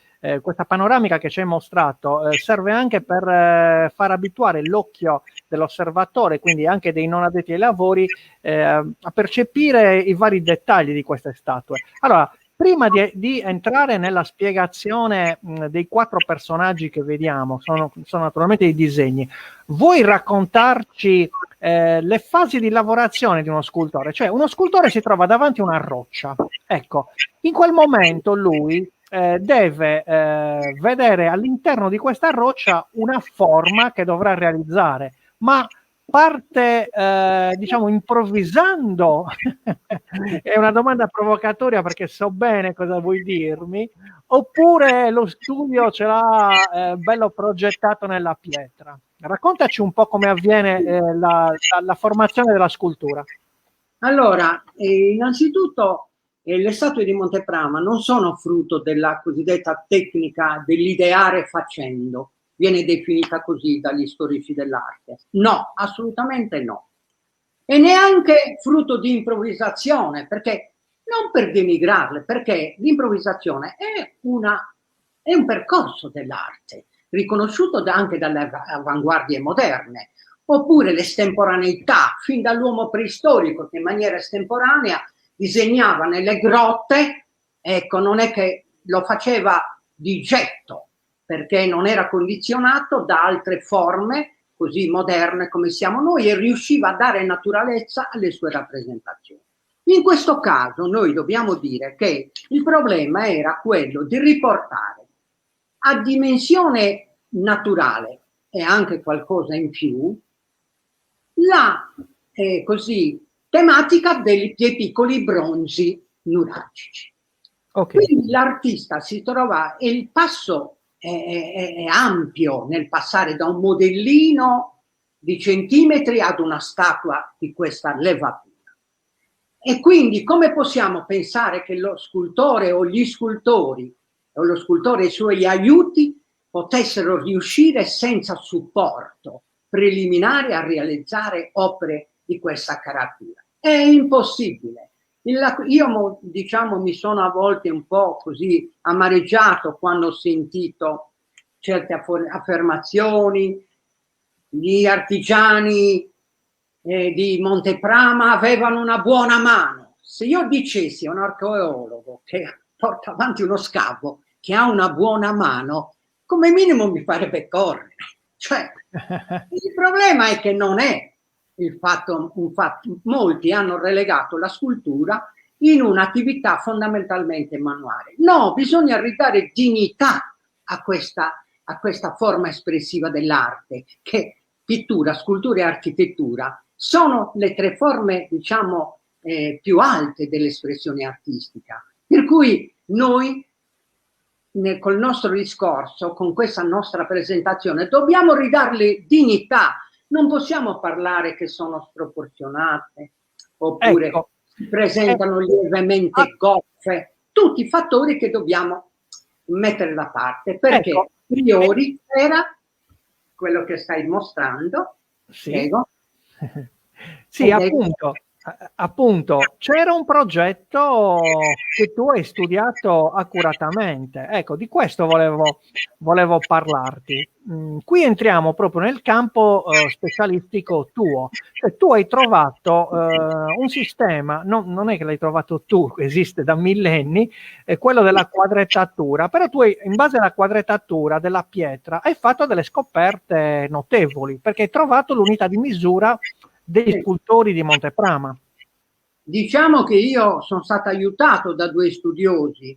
questa panoramica che ci hai mostrato, serve anche per far abituare l'occhio dell'osservatore, quindi anche dei non addetti ai lavori, a percepire i vari dettagli di queste statue. Allora, prima di entrare nella spiegazione dei quattro personaggi che vediamo, sono naturalmente i disegni, vuoi raccontarci le fasi di lavorazione di uno scultore? Cioè, uno scultore si trova davanti a una roccia, ecco, in quel momento lui deve vedere all'interno di questa roccia una forma che dovrà realizzare, ma parte diciamo improvvisando. È una domanda provocatoria perché so bene cosa vuoi dirmi, oppure lo studio ce l'ha bello progettato nella pietra? Raccontaci un po' come avviene la formazione della scultura. Allora, innanzitutto le statue di Monteprama non sono frutto della cosiddetta tecnica dell'ideare facendo, viene definita così dagli storici dell'arte. No, assolutamente no. e neanche frutto di improvvisazione, perché non per denigrarle, perché l'improvvisazione è un percorso dell'arte, riconosciuto anche dalle avanguardie moderne, oppure l'estemporaneità, fin dall'uomo preistorico che in maniera estemporanea disegnava nelle grotte, ecco, non è che lo faceva di getto, perché non era condizionato da altre forme così moderne come siamo noi e riusciva a dare naturalezza alle sue rappresentazioni. In questo caso noi dobbiamo dire che il problema era quello di riportare a dimensione naturale e anche qualcosa in più la così, tematica dei piccoli bronzi nuragici. Okay. Quindi l'artista si trova, e il passo è ampio nel passare da un modellino di centimetri ad una statua di questa levatura. E quindi come possiamo pensare che lo scultore o gli scultori o lo scultore e i suoi aiuti potessero riuscire senza supporto preliminare a realizzare opere di questa caratura? È impossibile. Io, diciamo, mi sono a volte un po' così amareggiato quando ho sentito certe affermazioni. Gli artigiani di Monteprama avevano una buona mano. Se io dicessi a un archeologo che porta avanti uno scavo che ha una buona mano, come minimo mi farebbe correre. Cioè, il problema è che non è il fatto, molti hanno relegato la scultura in un'attività fondamentalmente manuale. No, bisogna ridare dignità a questa forma espressiva dell'arte, che pittura, scultura e architettura sono le tre forme, diciamo, più alte dell'espressione artistica. Per cui noi, col nostro discorso, con questa nostra presentazione, dobbiamo ridarle dignità. Non possiamo parlare che sono sproporzionate, oppure ecco, si presentano lievemente goffe, tutti fattori che dobbiamo mettere da parte, perché ecco, a priori era quello che stai mostrando. Sì, prego. Sì, appunto, c'era un progetto che tu hai studiato accuratamente. Ecco, di questo volevo parlarti. Qui entriamo proprio nel campo specialistico tuo. Cioè, tu hai trovato un sistema, non è che l'hai trovato tu, esiste da millenni, è quello della quadrettatura, però tu in base alla quadrettatura della pietra hai fatto delle scoperte notevoli, perché hai trovato l'unità di misura dei scultori di Monteprama. Diciamo che io sono stato aiutato da due studiosi,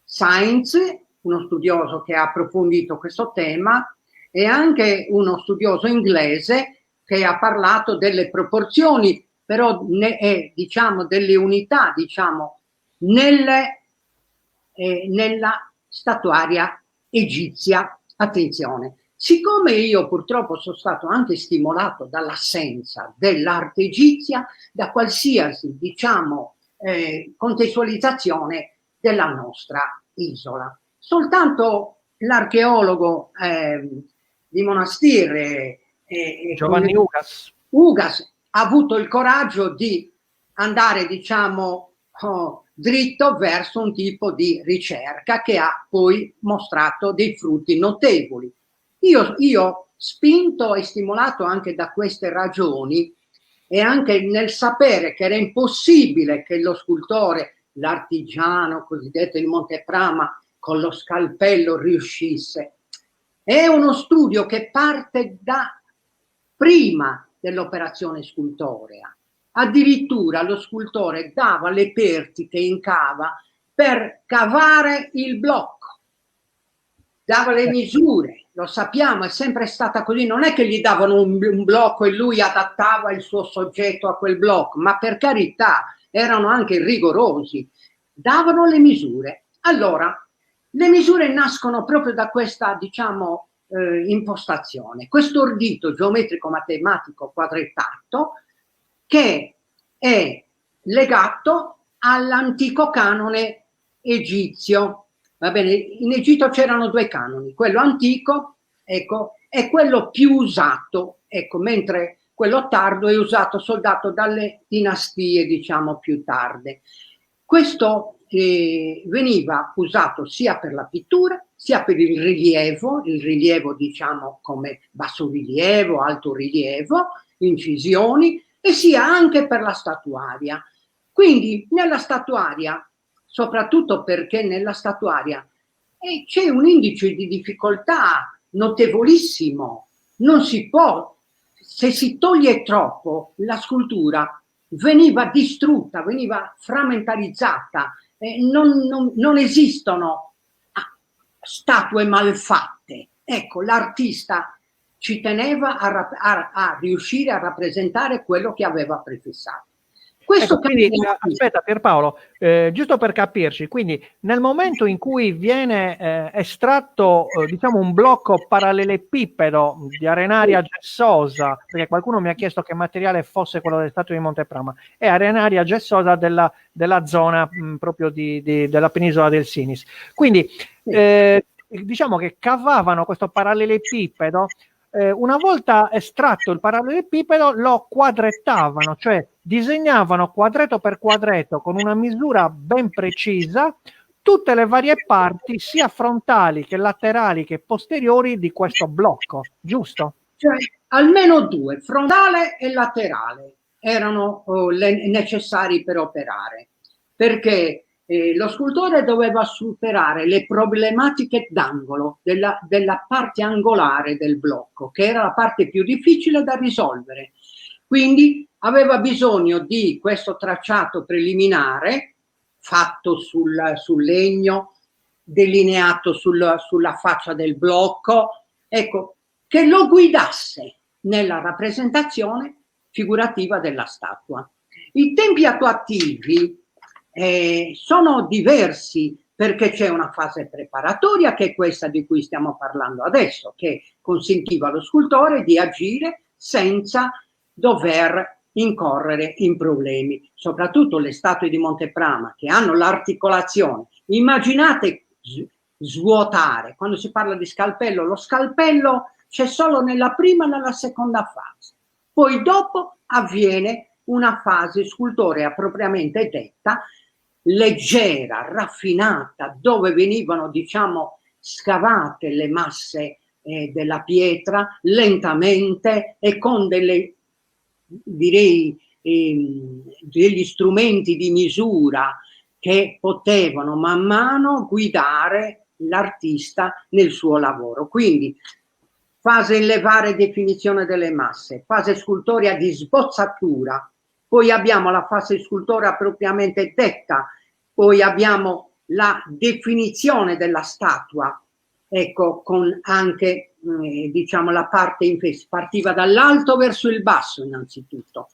Sainz, uno studioso che ha approfondito questo tema, e anche uno studioso inglese che ha parlato delle proporzioni, però diciamo delle unità, diciamo, nella statuaria egizia. Attenzione. Siccome io purtroppo sono stato anche stimolato dall'assenza dell'arte egizia, da qualsiasi, diciamo, contestualizzazione della nostra isola. Soltanto l'archeologo di Monastir, Giovanni Ugas ha avuto il coraggio di andare, diciamo, dritto verso un tipo di ricerca che ha poi mostrato dei frutti notevoli. Io spinto e stimolato anche da queste ragioni e anche nel sapere che era impossibile che lo scultore, l'artigiano cosiddetto di Monteprama, con lo scalpello riuscisse. È uno studio che parte da prima dell'operazione scultorea. Addirittura lo scultore dava le pertiche in cava per cavare il blocco, dava le misure. Lo sappiamo, è sempre stata così, non è che gli davano un blocco e lui adattava il suo soggetto a quel blocco, ma per carità, erano anche rigorosi, davano le misure. Allora, le misure nascono proprio da questa, diciamo, impostazione, questo ordito geometrico-matematico quadrettato che è legato all'antico canone egizio. Va bene, in Egitto c'erano due canoni, quello antico, ecco, e quello più usato, ecco, mentre quello tardo è usato soltanto dalle dinastie, diciamo, più tarde. Questo veniva usato sia per la pittura, sia per il rilievo diciamo come bassorilievo, alto rilievo, incisioni, e sia anche per la statuaria. Quindi nella statuaria, soprattutto perché nella statuaria c'è un indice di difficoltà notevolissimo, non si può, se si toglie troppo la scultura veniva distrutta, veniva frammentarizzata, non esistono statue malfatte. Ecco, l'artista ci teneva a riuscire a rappresentare quello che aveva prefissato. Questo ecco, quindi, aspetta Pierpaolo, giusto per capirci, quindi nel momento in cui viene estratto diciamo un blocco parallelepipedo di arenaria gessosa, perché qualcuno mi ha chiesto che materiale fosse quello delle statue di Monteprama, è arenaria gessosa della zona proprio della penisola del Sinis. Quindi diciamo che cavavano questo parallelepipedo, una volta estratto il parallelepipedo lo quadrettavano, cioè disegnavano quadretto per quadretto con una misura ben precisa tutte le varie parti sia frontali che laterali che posteriori di questo blocco, giusto? Cioè, almeno due, frontale e laterale, erano necessari per operare, perché lo scultore doveva superare le problematiche d'angolo della parte angolare del blocco, che era la parte più difficile da risolvere. Quindi aveva bisogno di questo tracciato preliminare fatto sul legno, delineato sulla faccia del blocco, ecco, che lo guidasse nella rappresentazione figurativa della statua. I tempi attuativi sono diversi, perché c'è una fase preparatoria, che è questa di cui stiamo parlando adesso, che consentiva allo scultore di agire senza dover incorrere in problemi. Soprattutto le statue di Monteprama, che hanno l'articolazione. Immaginate svuotare, quando si parla di scalpello, lo scalpello c'è solo nella prima e nella seconda fase. Poi dopo avviene una fase scultorea propriamente detta, leggera, raffinata, dove venivano, diciamo, scavate le masse della pietra lentamente e con delle, direi, degli strumenti di misura che potevano man mano guidare l'artista nel suo lavoro. Quindi fase elevare e definizione delle masse, fase scultorea di sbozzatura, poi abbiamo la fase scultorea propriamente detta, poi abbiamo la definizione della statua, ecco, con anche diciamo la parte partiva dall'alto verso il basso innanzitutto.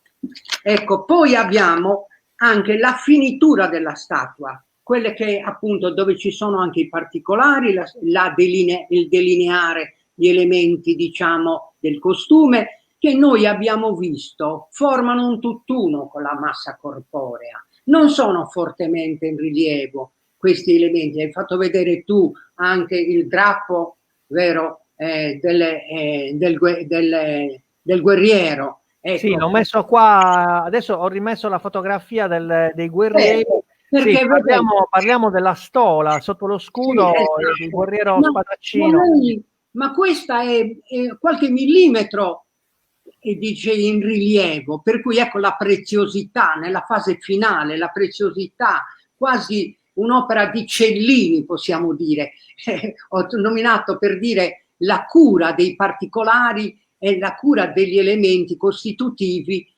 Ecco, poi abbiamo anche la finitura della statua, quelle che appunto dove ci sono anche i particolari, il delineare gli elementi, diciamo, del costume, che noi abbiamo visto formano un tutt'uno con la massa corporea, non sono fortemente in rilievo questi elementi. Hai fatto vedere tu anche il drappo, vero, del guerriero. Ecco. Sì, l'ho messo qua, adesso ho rimesso la fotografia dei guerrieri. Sì, parliamo della stola sotto lo scudo, sì, il guerriero spadaccino. Ma questa è qualche millimetro dice in rilievo, per cui ecco la preziosità nella fase finale, la preziosità, quasi un'opera di Cellini, possiamo dire. Ho nominato per dire la cura dei particolari e la cura degli elementi costitutivi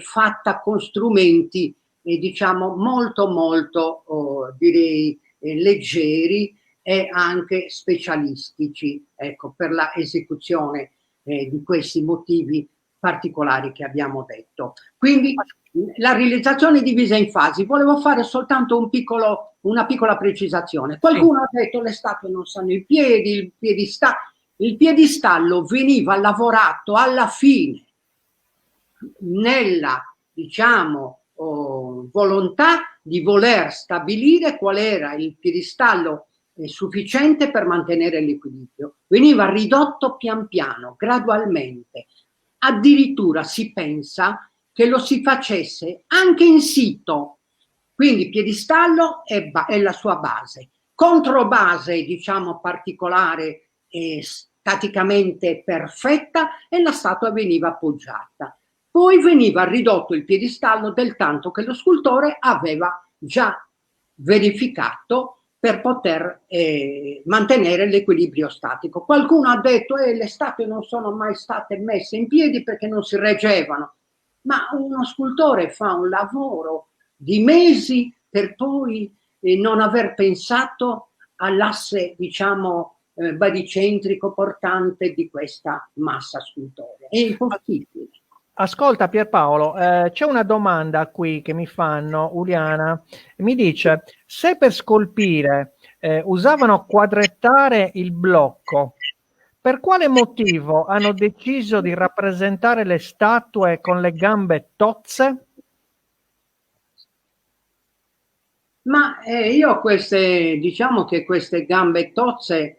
fatta con strumenti diciamo molto direi leggeri e anche specialistici, ecco, per la esecuzione di questi motivi particolari che abbiamo detto. Quindi la realizzazione è divisa in fasi. Volevo fare soltanto una piccola precisazione. Qualcuno ha detto le statue non sanno i piedi, il piedistallo veniva lavorato alla fine nella, diciamo, volontà di voler stabilire qual era il piedistallo sufficiente per mantenere l'equilibrio. Veniva ridotto pian piano, gradualmente, addirittura si pensa che lo si facesse anche in sito, quindi piedistallo è la sua base, controbase diciamo particolare e staticamente perfetta, e la statua veniva appoggiata. Poi veniva ridotto il piedistallo del tanto che lo scultore aveva già verificato per poter mantenere l'equilibrio statico. Qualcuno ha detto che le statue non sono mai state messe in piedi perché non si reggevano, ma uno scultore fa un lavoro di mesi per poi non aver pensato all'asse, diciamo, baricentrico portante di questa massa scultorea. È impossibile. Ascolta Pierpaolo, c'è una domanda qui che mi fanno, Uliana, mi dice se per scolpire usavano quadrettare il blocco, per quale motivo hanno deciso di rappresentare le statue con le gambe tozze? Ma io queste, diciamo che queste gambe tozze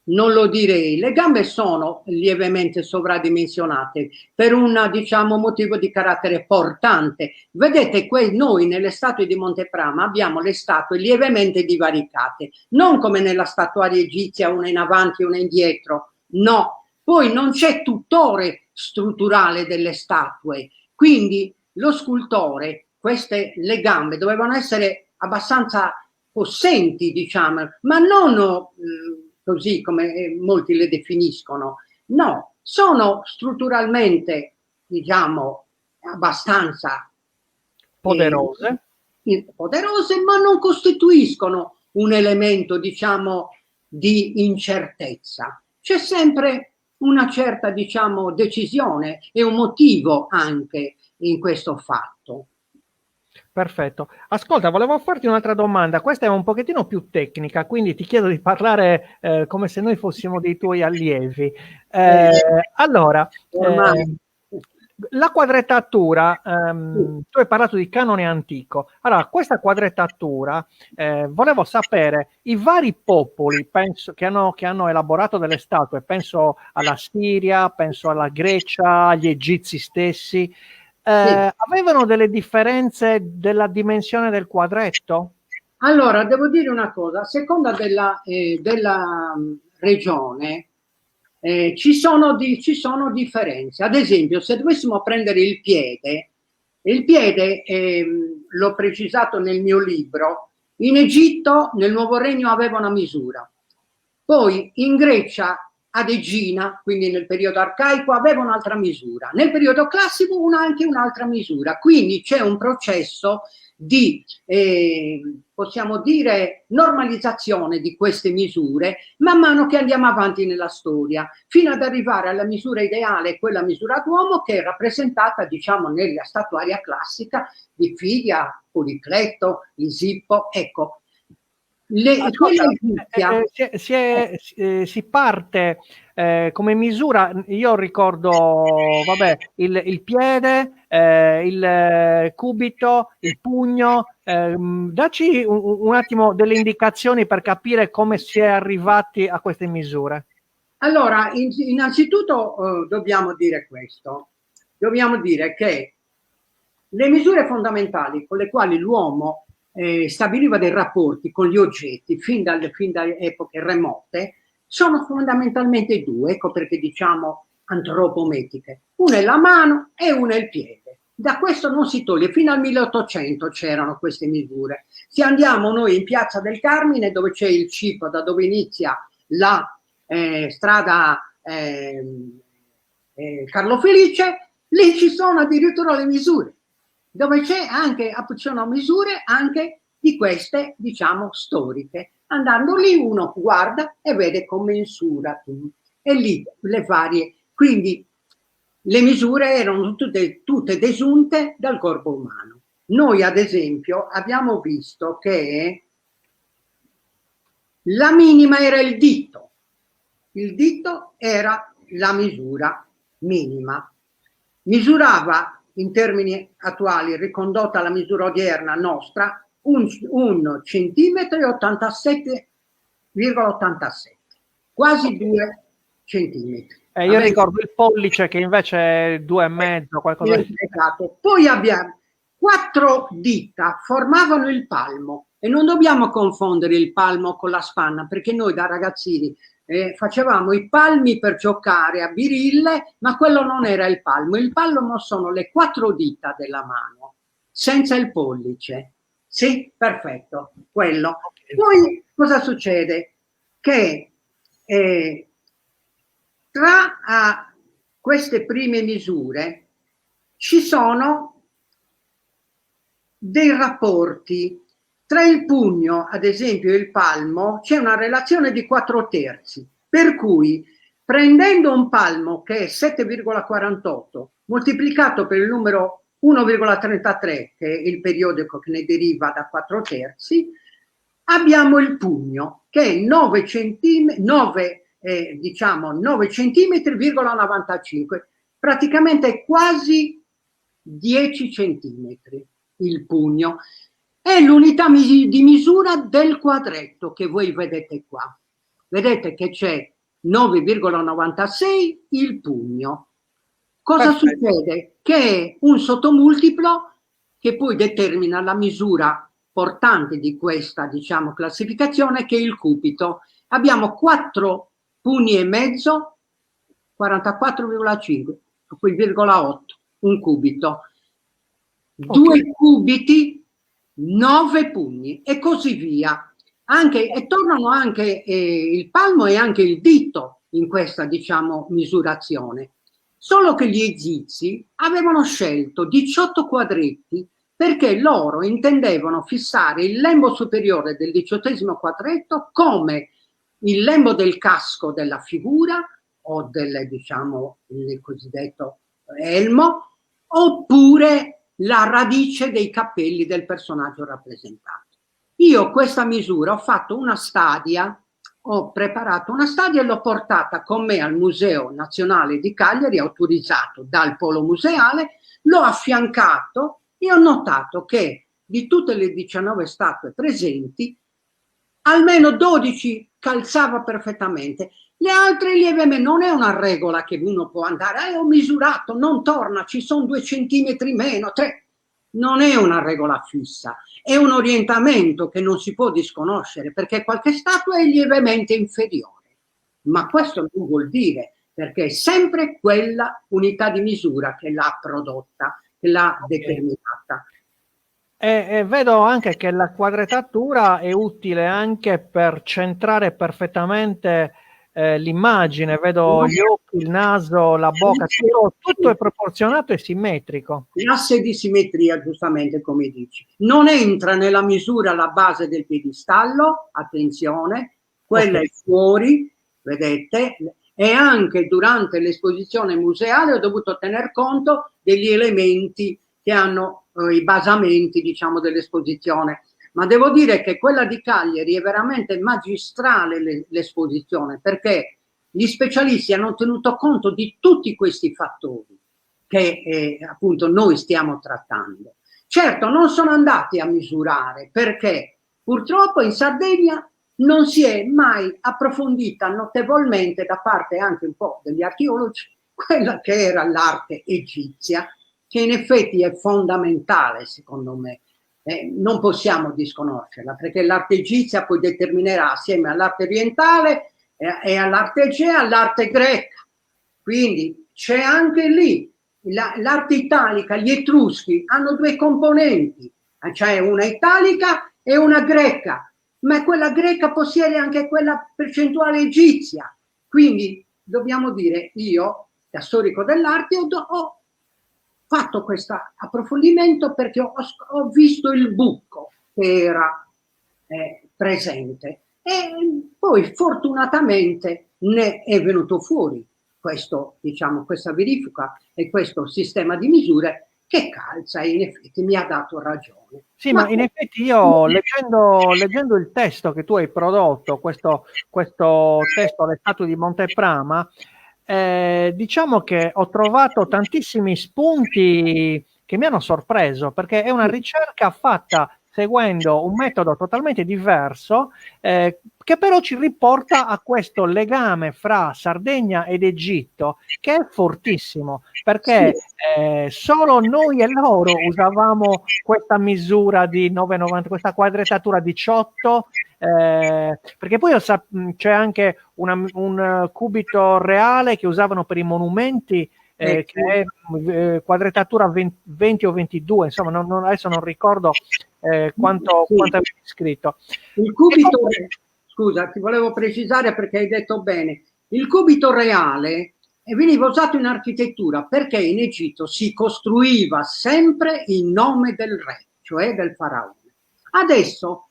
non lo direi, le gambe sono lievemente sovradimensionate per un, diciamo, motivo di carattere portante. Vedete, noi nelle statue di Monteprama abbiamo le statue lievemente divaricate, non come nella statuaria egizia, una in avanti e una indietro, no. Poi non c'è tutore strutturale delle statue, quindi lo scultore, le gambe dovevano essere abbastanza possenti, diciamo, ma non così come molti le definiscono. No, sono strutturalmente, diciamo, abbastanza Poderose. poderose, ma non costituiscono un elemento, diciamo, di incertezza. C'è sempre una certa, diciamo, decisione e un motivo anche in questo fatto. Perfetto. Ascolta, volevo farti un'altra domanda. Questa è un pochettino più tecnica, quindi ti chiedo di parlare come se noi fossimo dei tuoi allievi. Allora, la quadrettatura, tu hai parlato di canone antico. Allora, questa quadrettatura, volevo sapere, i vari popoli penso, che hanno elaborato delle statue, penso alla Siria, penso alla Grecia, agli egizi stessi, avevano delle differenze della dimensione del quadretto? Allora, devo dire una cosa, a seconda della regione ci sono differenze. Ad esempio, se dovessimo prendere il piede, l'ho precisato nel mio libro, in Egitto, nel Nuovo Regno, aveva una misura. Poi in Grecia, ad Egina, quindi nel periodo arcaico, aveva un'altra misura. Nel periodo classico anche un'altra misura. Quindi c'è un processo di, possiamo dire, normalizzazione di queste misure man mano che andiamo avanti nella storia, fino ad arrivare alla misura ideale, quella misura d'uomo che è rappresentata, diciamo, nella statuaria classica di Fidia, Policleto, Isippo, ecco. Si parte come misura, io ricordo, vabbè, il piede, il cubito, il pugno. Dacci un attimo delle indicazioni per capire come si è arrivati a queste misure. Allora, innanzitutto dobbiamo dire questo. Dobbiamo dire che le misure fondamentali con le quali l'uomo stabiliva dei rapporti con gli oggetti fin dalle epoche remote sono fondamentalmente due, ecco perché diciamo antropometriche. Una è la mano e una è il piede. Da questo non si toglie, fino al 1800 c'erano queste misure. Se andiamo noi in Piazza del Carmine, dove c'è il CIP, da dove inizia la strada Carlo Felice, lì ci sono addirittura le misure, dove c'è una misure anche di queste, diciamo, storiche. Andando lì uno guarda e vede come misura e lì le varie, quindi le misure erano tutte desunte dal corpo umano. Noi ad esempio abbiamo visto che la minima era il dito era la misura minima, misurava in termini attuali, ricondotta alla misura odierna nostra, 1 centimetro e 87,87, quasi 2 centimetri. Io ricordo il pollice che invece è 2,5, qualcosa di... Esatto. Poi abbiamo 4 dita, formavano il palmo, e non dobbiamo confondere il palmo con la spanna, perché noi da ragazzini facevamo i palmi per giocare a birille, ma quello non era il palmo. Il palmo sono le 4 dita della mano, senza il pollice. Sì, perfetto, quello. Poi cosa succede? Che tra queste prime misure ci sono dei rapporti. Tra il pugno, ad esempio, e il palmo c'è una relazione di 4/3, per cui prendendo un palmo che è 7,48 moltiplicato per il numero 1,33, che è il periodico che ne deriva da 4/3, abbiamo il pugno che è 9 centimetri, 9 centimetri,95, praticamente è quasi 10 centimetri il pugno. È l'unità di misura del quadretto che voi vedete qua. Vedete che c'è 9,96 il pugno. Cosa succede? Che è un sottomultiplo che poi determina la misura portante di questa, diciamo, classificazione, che è il cubito. Abbiamo 4 pugni e mezzo, 44,5, 8, un cubito. 2 cubiti, 9 pugni, e così via. E tornano anche il palmo e anche il dito in questa, diciamo, misurazione. Solo che gli egizi avevano scelto 18 quadretti perché loro intendevano fissare il lembo superiore del 18° quadretto come il lembo del casco della figura o del, diciamo, il cosiddetto elmo, oppure la radice dei capelli del personaggio rappresentato. Io questa misura ho fatto una stadia, ho preparato una stadia e l'ho portata con me al Museo Nazionale di Cagliari, autorizzato dal Polo Museale, l'ho affiancato e ho notato che di tutte le 19 statue presenti, almeno 12 calzava perfettamente. Le altre lievemente, non è una regola che uno può andare, ho misurato, non torna, ci sono 2 centimetri meno, 3. Non è una regola fissa, è un orientamento che non si può disconoscere, perché qualche statua è lievemente inferiore. Ma questo non vuol dire, perché è sempre quella unità di misura che l'ha prodotta, che l'ha determinata. E vedo anche che la quadratura è utile anche per centrare perfettamente l'immagine. Vedo gli occhi, il naso, la bocca, tutto è proporzionato e simmetrico. L'asse di simmetria, giustamente come dici, non entra nella misura la base del piedistallo, attenzione, quella è fuori, vedete, e anche durante l'esposizione museale ho dovuto tener conto degli elementi che hanno i basamenti, diciamo, dell'esposizione. Ma devo dire che quella di Cagliari è veramente magistrale, l'esposizione, perché gli specialisti hanno tenuto conto di tutti questi fattori che appunto noi stiamo trattando. Certo, non sono andati a misurare, perché purtroppo in Sardegna non si è mai approfondita notevolmente, da parte anche un po' degli archeologi, quella che era l'arte egizia, che in effetti è fondamentale, secondo me. Non possiamo disconoscerla, perché l'arte egizia poi determinerà, assieme all'arte orientale e all'arte egea, l'arte greca. Quindi c'è anche lì l'arte italica. Gli etruschi hanno 2 componenti, cioè una italica e una greca, ma quella greca possiede anche quella percentuale egizia. Quindi dobbiamo dire, io da storico dell'arte ho fatto questo approfondimento perché ho visto il buco che era presente, e poi fortunatamente ne è venuto fuori questo, diciamo, questa verifica e questo sistema di misure che calza, e in effetti mi ha dato ragione. Sì, ma in effetti io leggendo il testo che tu hai prodotto, questo testo alle statue di Monteprama, diciamo che ho trovato tantissimi spunti che mi hanno sorpreso, perché è una ricerca fatta seguendo un metodo totalmente diverso, che però ci riporta a questo legame fra Sardegna ed Egitto, che è fortissimo, perché solo noi e loro usavamo questa misura di 9,90, questa quadrettatura 18, perché poi c'è anche un cubito reale che usavano per i monumenti, che è quadrettatura 20 o 22, insomma adesso non ricordo quanto avevi scritto. Il cubito, scusa, ti volevo precisare perché hai detto bene, il cubito reale veniva usato in architettura perché in Egitto si costruiva sempre in nome del re, cioè del faraone. Adesso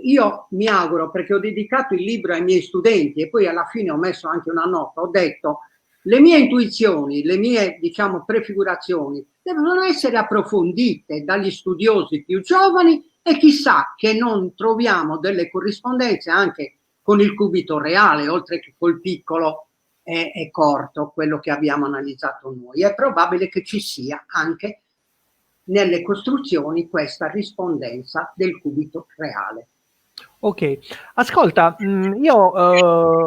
io mi auguro, perché ho dedicato il libro ai miei studenti e poi alla fine ho messo anche una nota, ho detto le mie intuizioni, le mie, diciamo, prefigurazioni devono essere approfondite dagli studiosi più giovani e chissà che non troviamo delle corrispondenze anche con il cubito reale, oltre che col piccolo e corto, quello che abbiamo analizzato noi. È probabile che ci sia anche nelle costruzioni questa rispondenza del cubito reale. Ok, ascolta, io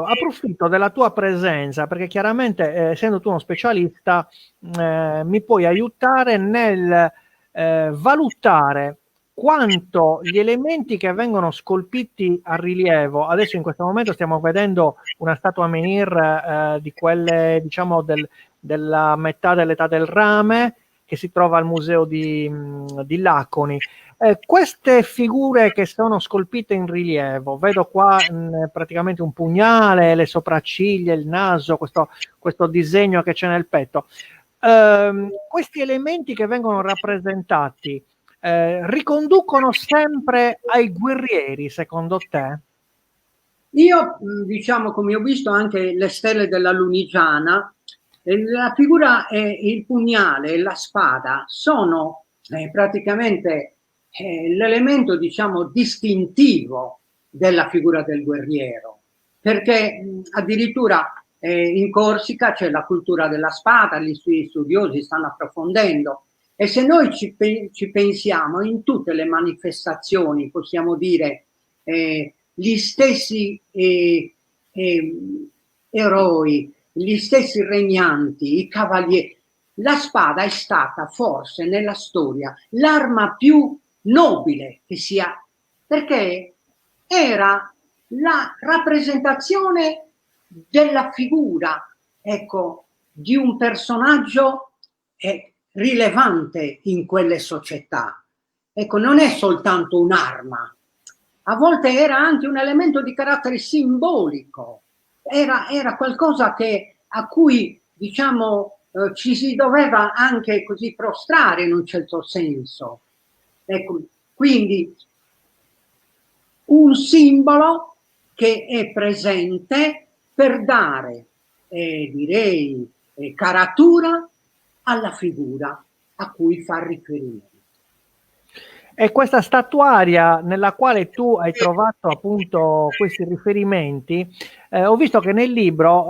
approfitto della tua presenza perché chiaramente, essendo tu uno specialista, mi puoi aiutare nel valutare quanto gli elementi che vengono scolpiti a rilievo, adesso in questo momento stiamo vedendo una statua menhir di quelle, diciamo, della metà dell'età del rame, che si trova al museo di Laconi. Queste figure che sono scolpite in rilievo, vedo qua praticamente un pugnale, le sopracciglia, il naso, questo disegno che c'è nel petto. Questi elementi che vengono rappresentati riconducono sempre ai guerrieri, secondo te? Io, diciamo, come ho visto anche le stelle della Lunigiana, la figura, il pugnale e la spada sono praticamente l'elemento, diciamo, distintivo della figura del guerriero, perché addirittura in Corsica c'è la cultura della spada, gli studiosi stanno approfondendo, e se noi ci pensiamo in tutte le manifestazioni, possiamo dire, gli stessi eroi, gli stessi regnanti, i cavalieri. La spada è stata forse nella storia l'arma più nobile che sia, perché era la rappresentazione della figura, ecco, di un personaggio rilevante in quelle società. Ecco, non è soltanto un'arma, a volte era anche un elemento di carattere simbolico, era qualcosa a cui, diciamo, ci si doveva anche così prostrare in un certo senso. Ecco, quindi un simbolo che è presente per dare, direi, caratura alla figura a cui fa riferimento. E questa statuaria nella quale tu hai trovato appunto questi riferimenti, ho visto che nel libro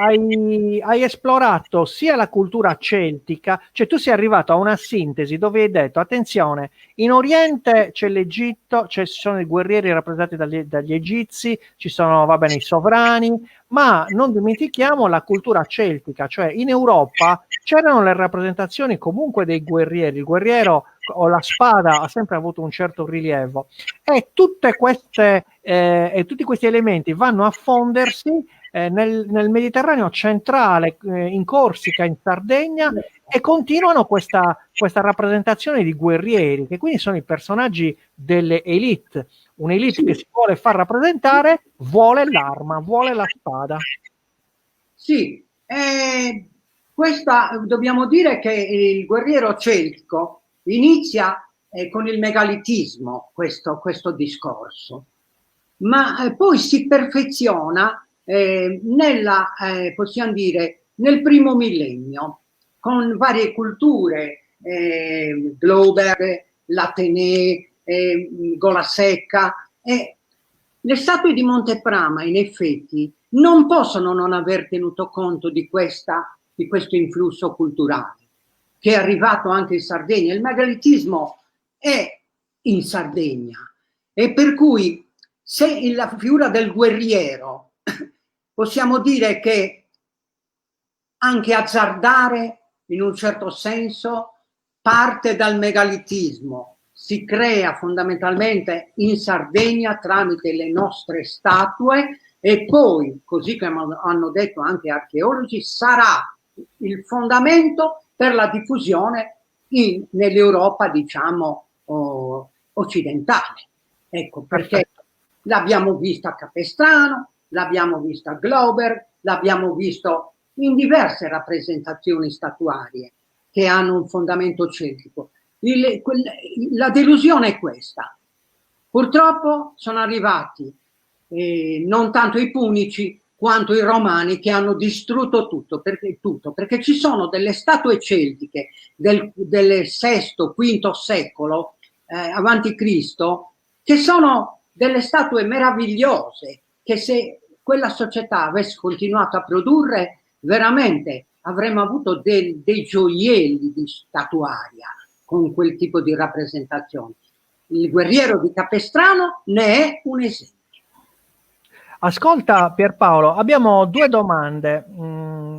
hai esplorato sia la cultura celtica, cioè tu sei arrivato a una sintesi dove hai detto, attenzione, in Oriente c'è l'Egitto, ci sono i guerrieri rappresentati dagli egizi, ci sono, va bene, i sovrani, ma non dimentichiamo la cultura celtica, cioè in Europa c'erano le rappresentazioni comunque dei guerrieri, il guerriero o la spada ha sempre avuto un certo rilievo, e tutte queste tutti questi elementi vanno a fondersi nel Mediterraneo centrale, in Corsica, in Sardegna, e continuano questa rappresentazione di guerrieri, che quindi sono i personaggi delle elite, un'elite che si vuole far rappresentare, vuole l'arma, vuole la spada. Sì, questa dobbiamo dire che il guerriero celtico inizia con il megalitismo questo discorso, ma poi si perfeziona possiamo dire, nel primo millennio, con varie culture, Glauber, l'Atene, Gola Secca, le statue di Monteprama in effetti non possono non aver tenuto conto di questo influsso culturale che è arrivato anche in Sardegna. Il megalitismo è in Sardegna. E per cui se la figura del guerriero possiamo dire che anche azzardare in un certo senso parte dal megalitismo, si crea fondamentalmente in Sardegna tramite le nostre statue e poi, così come hanno detto anche archeologi, sarà il fondamento per la diffusione nell'Europa, diciamo, occidentale. Ecco, perché l'abbiamo vista a Capestrano, l'abbiamo vista a Glauber, l'abbiamo visto in diverse rappresentazioni statuarie che hanno un fondamento celtico. La delusione è questa. Purtroppo sono arrivati non tanto i punici quanto i romani che hanno distrutto tutto, perché ci sono delle statue celtiche del VI-V secolo avanti Cristo che sono delle statue meravigliose che se quella società avesse continuato a produrre veramente avremmo avuto dei gioielli di statuaria con quel tipo di rappresentazione. Il guerriero di Capestrano ne è un esempio. Ascolta Pierpaolo, abbiamo due domande.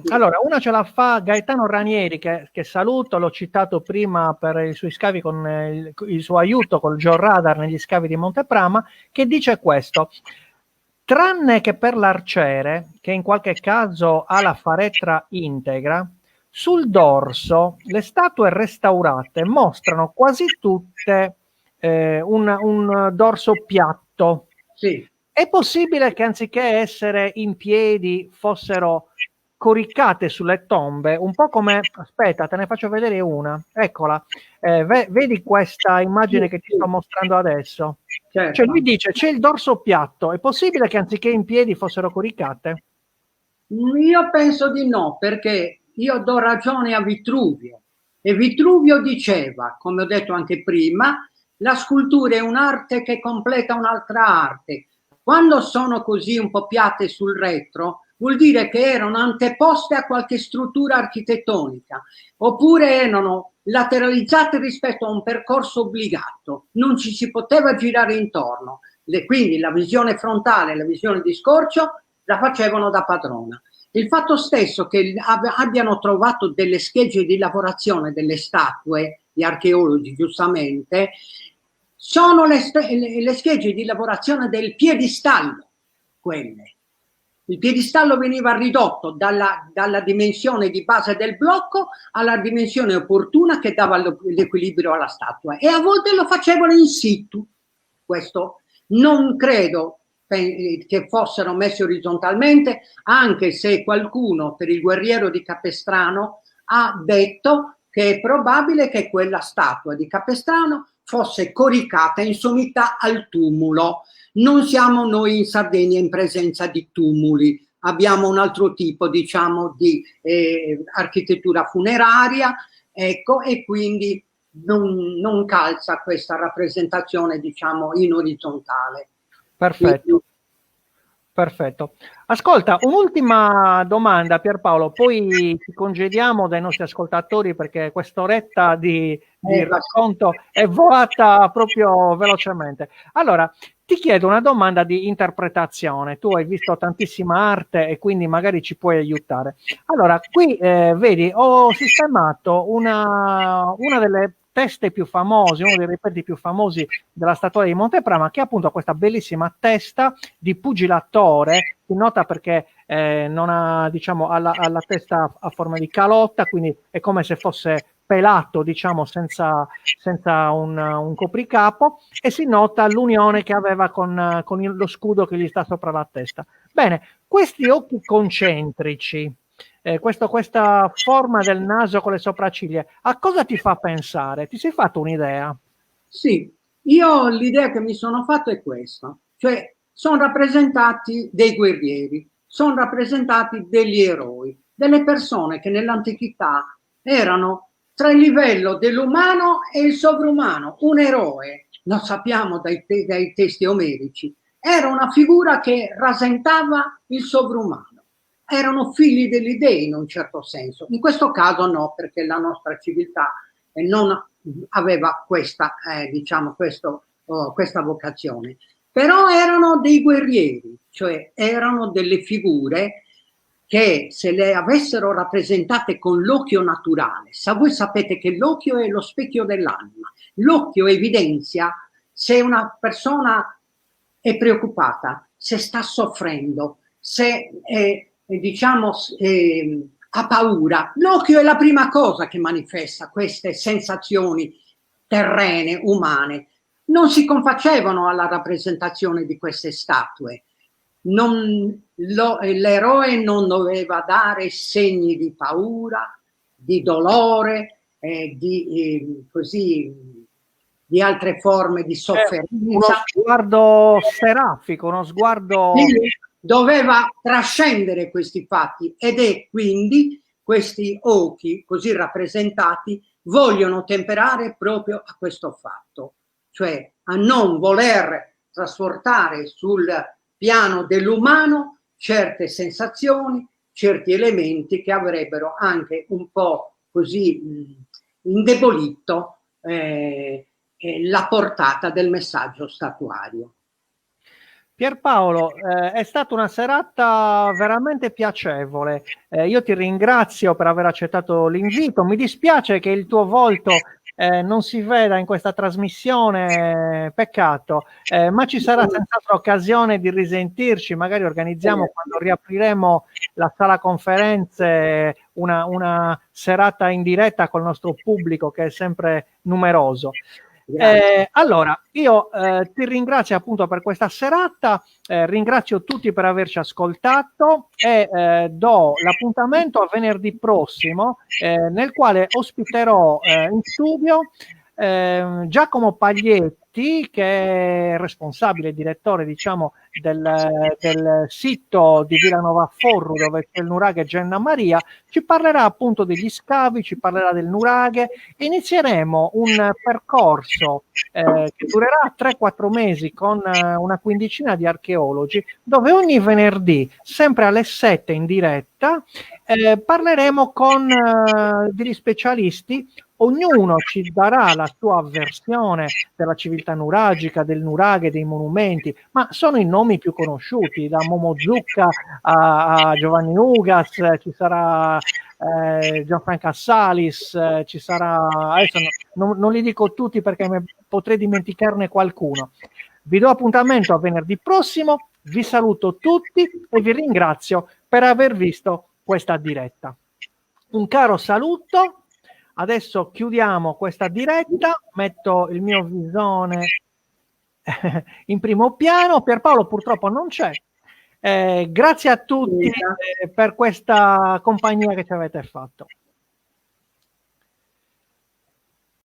Allora, una ce la fa Gaetano Ranieri, che saluto, l'ho citato prima per i suoi scavi con il suo aiuto col georadar negli scavi di Monteprama, che dice questo: tranne che per l'arciere, che in qualche caso ha la faretra integra, sul dorso le statue restaurate mostrano quasi tutte un dorso piatto. Sì. È possibile che anziché essere in piedi fossero coricate sulle tombe, un po' come, aspetta, te ne faccio vedere una, eccola, vedi questa immagine che ti sto mostrando adesso? Certo. Cioè lui dice c'è il dorso piatto, è possibile che anziché in piedi fossero coricate? Io penso di no, perché io do ragione a Vitruvio e Vitruvio diceva, come ho detto anche prima, la scultura è un'arte che completa un'altra arte. Quando sono così un po' piatte sul retro, vuol dire che erano anteposte a qualche struttura architettonica, oppure erano lateralizzate rispetto a un percorso obbligato, non ci si poteva girare intorno. Quindi la visione frontale, la visione di scorcio la facevano da padrona. Il fatto stesso che abbiano trovato delle schegge di lavorazione delle statue, gli archeologi giustamente, sono le schegge di lavorazione del piedistallo, quelle. Il piedistallo veniva ridotto dalla dimensione di base del blocco alla dimensione opportuna che dava l'equilibrio alla statua, e a volte lo facevano in situ. Questo non credo che fossero messi orizzontalmente, anche se qualcuno per il guerriero di Capestrano ha detto che è probabile che quella statua di Capestrano fosse coricata in sommità al tumulo. Non siamo noi in Sardegna in presenza di tumuli, abbiamo un altro tipo, diciamo, di architettura funeraria, ecco, e quindi non calza questa rappresentazione, diciamo, in orizzontale. Perfetto. Quindi, perfetto. Ascolta, un'ultima domanda Pierpaolo, poi ci congediamo dai nostri ascoltatori perché quest'oretta di racconto è volata proprio velocemente. Allora, ti chiedo una domanda di interpretazione. Tu hai visto tantissima arte e quindi magari ci puoi aiutare. Allora, qui vedi, ho sistemato una delle teste più famose, uno dei reperti più famosi della statua di Monteprama, che è appunto questa bellissima testa di pugilatore. Si nota perché non ha, diciamo, alla testa a forma di calotta, quindi è come se fosse pelato, diciamo, senza un copricapo, e si nota l'unione che aveva con lo scudo che gli sta sopra la testa. Bene, questi occhi concentrici, questa forma del naso con le sopracciglia, a cosa ti fa pensare? Ti sei fatto un'idea? sì, io l'idea che mi sono fatto è questa, cioè sono rappresentati dei guerrieri, sono rappresentati degli eroi, delle persone che nell'antichità erano tra il livello dell'umano e il sovrumano. Un eroe, lo sappiamo dai testi omerici, era una figura che rasentava il sovrumano. Erano figli degli dei in un certo senso. In questo caso no, perché la nostra civiltà e non aveva questa, diciamo, questa vocazione. Però erano dei guerrieri, cioè erano delle figure che se le avessero rappresentate con l'occhio naturale, voi sapete che l'occhio è lo specchio dell'anima, l'occhio evidenzia se una persona è preoccupata, se sta soffrendo, se diciamo ha paura. L'occhio è la prima cosa che manifesta queste sensazioni terrene, umane. Non si confacevano alla rappresentazione di queste statue. L'eroe non doveva dare segni di paura, di dolore, di altre forme di sofferenza. Uno sguardo serafico, uno sguardo... Doveva trascendere questi fatti, ed è quindi questi occhi così rappresentati vogliono temperare proprio a questo fatto, cioè a non voler trasportare sul piano dell'umano certe sensazioni, certi elementi che avrebbero anche un po' così indebolito la portata del messaggio statuario. Pierpaolo, è stata una serata veramente piacevole. Io ti ringrazio per aver accettato l'invito. Mi dispiace che il tuo volto non si veda in questa trasmissione, peccato, ma ci sarà senz'altro occasione di risentirci. Magari organizziamo, quando riapriremo la sala conferenze, una serata in diretta col nostro pubblico, che è sempre numeroso. Allora, io ti ringrazio appunto per questa serata, ringrazio tutti per averci ascoltato e do l'appuntamento a venerdì prossimo, nel quale ospiterò in studio Giacomo Paglietti, che è responsabile, direttore, diciamo, del sito di Villanova Forru, dove c'è il nuraghe Genna Maria. Ci parlerà appunto degli scavi, ci parlerà del nuraghe. Inizieremo un percorso che durerà 3-4 mesi con una quindicina di archeologi, dove ogni venerdì, sempre alle 7 in diretta, parleremo con degli specialisti. Ognuno ci darà la sua versione della civiltà nuragica, del nuraghe, dei monumenti, ma sono i nomi più conosciuti, da Momo Zucca a Giovanni Ugas, ci sarà Gianfranco Assalis, ci sarà, adesso non li dico tutti perché potrei dimenticarne qualcuno. Vi do appuntamento a venerdì prossimo, vi saluto tutti e vi ringrazio per aver visto questa diretta. Un caro saluto. Adesso chiudiamo questa diretta, metto il mio visone in primo piano. Pierpaolo purtroppo non c'è. Grazie a tutti per questa compagnia che ci avete fatto.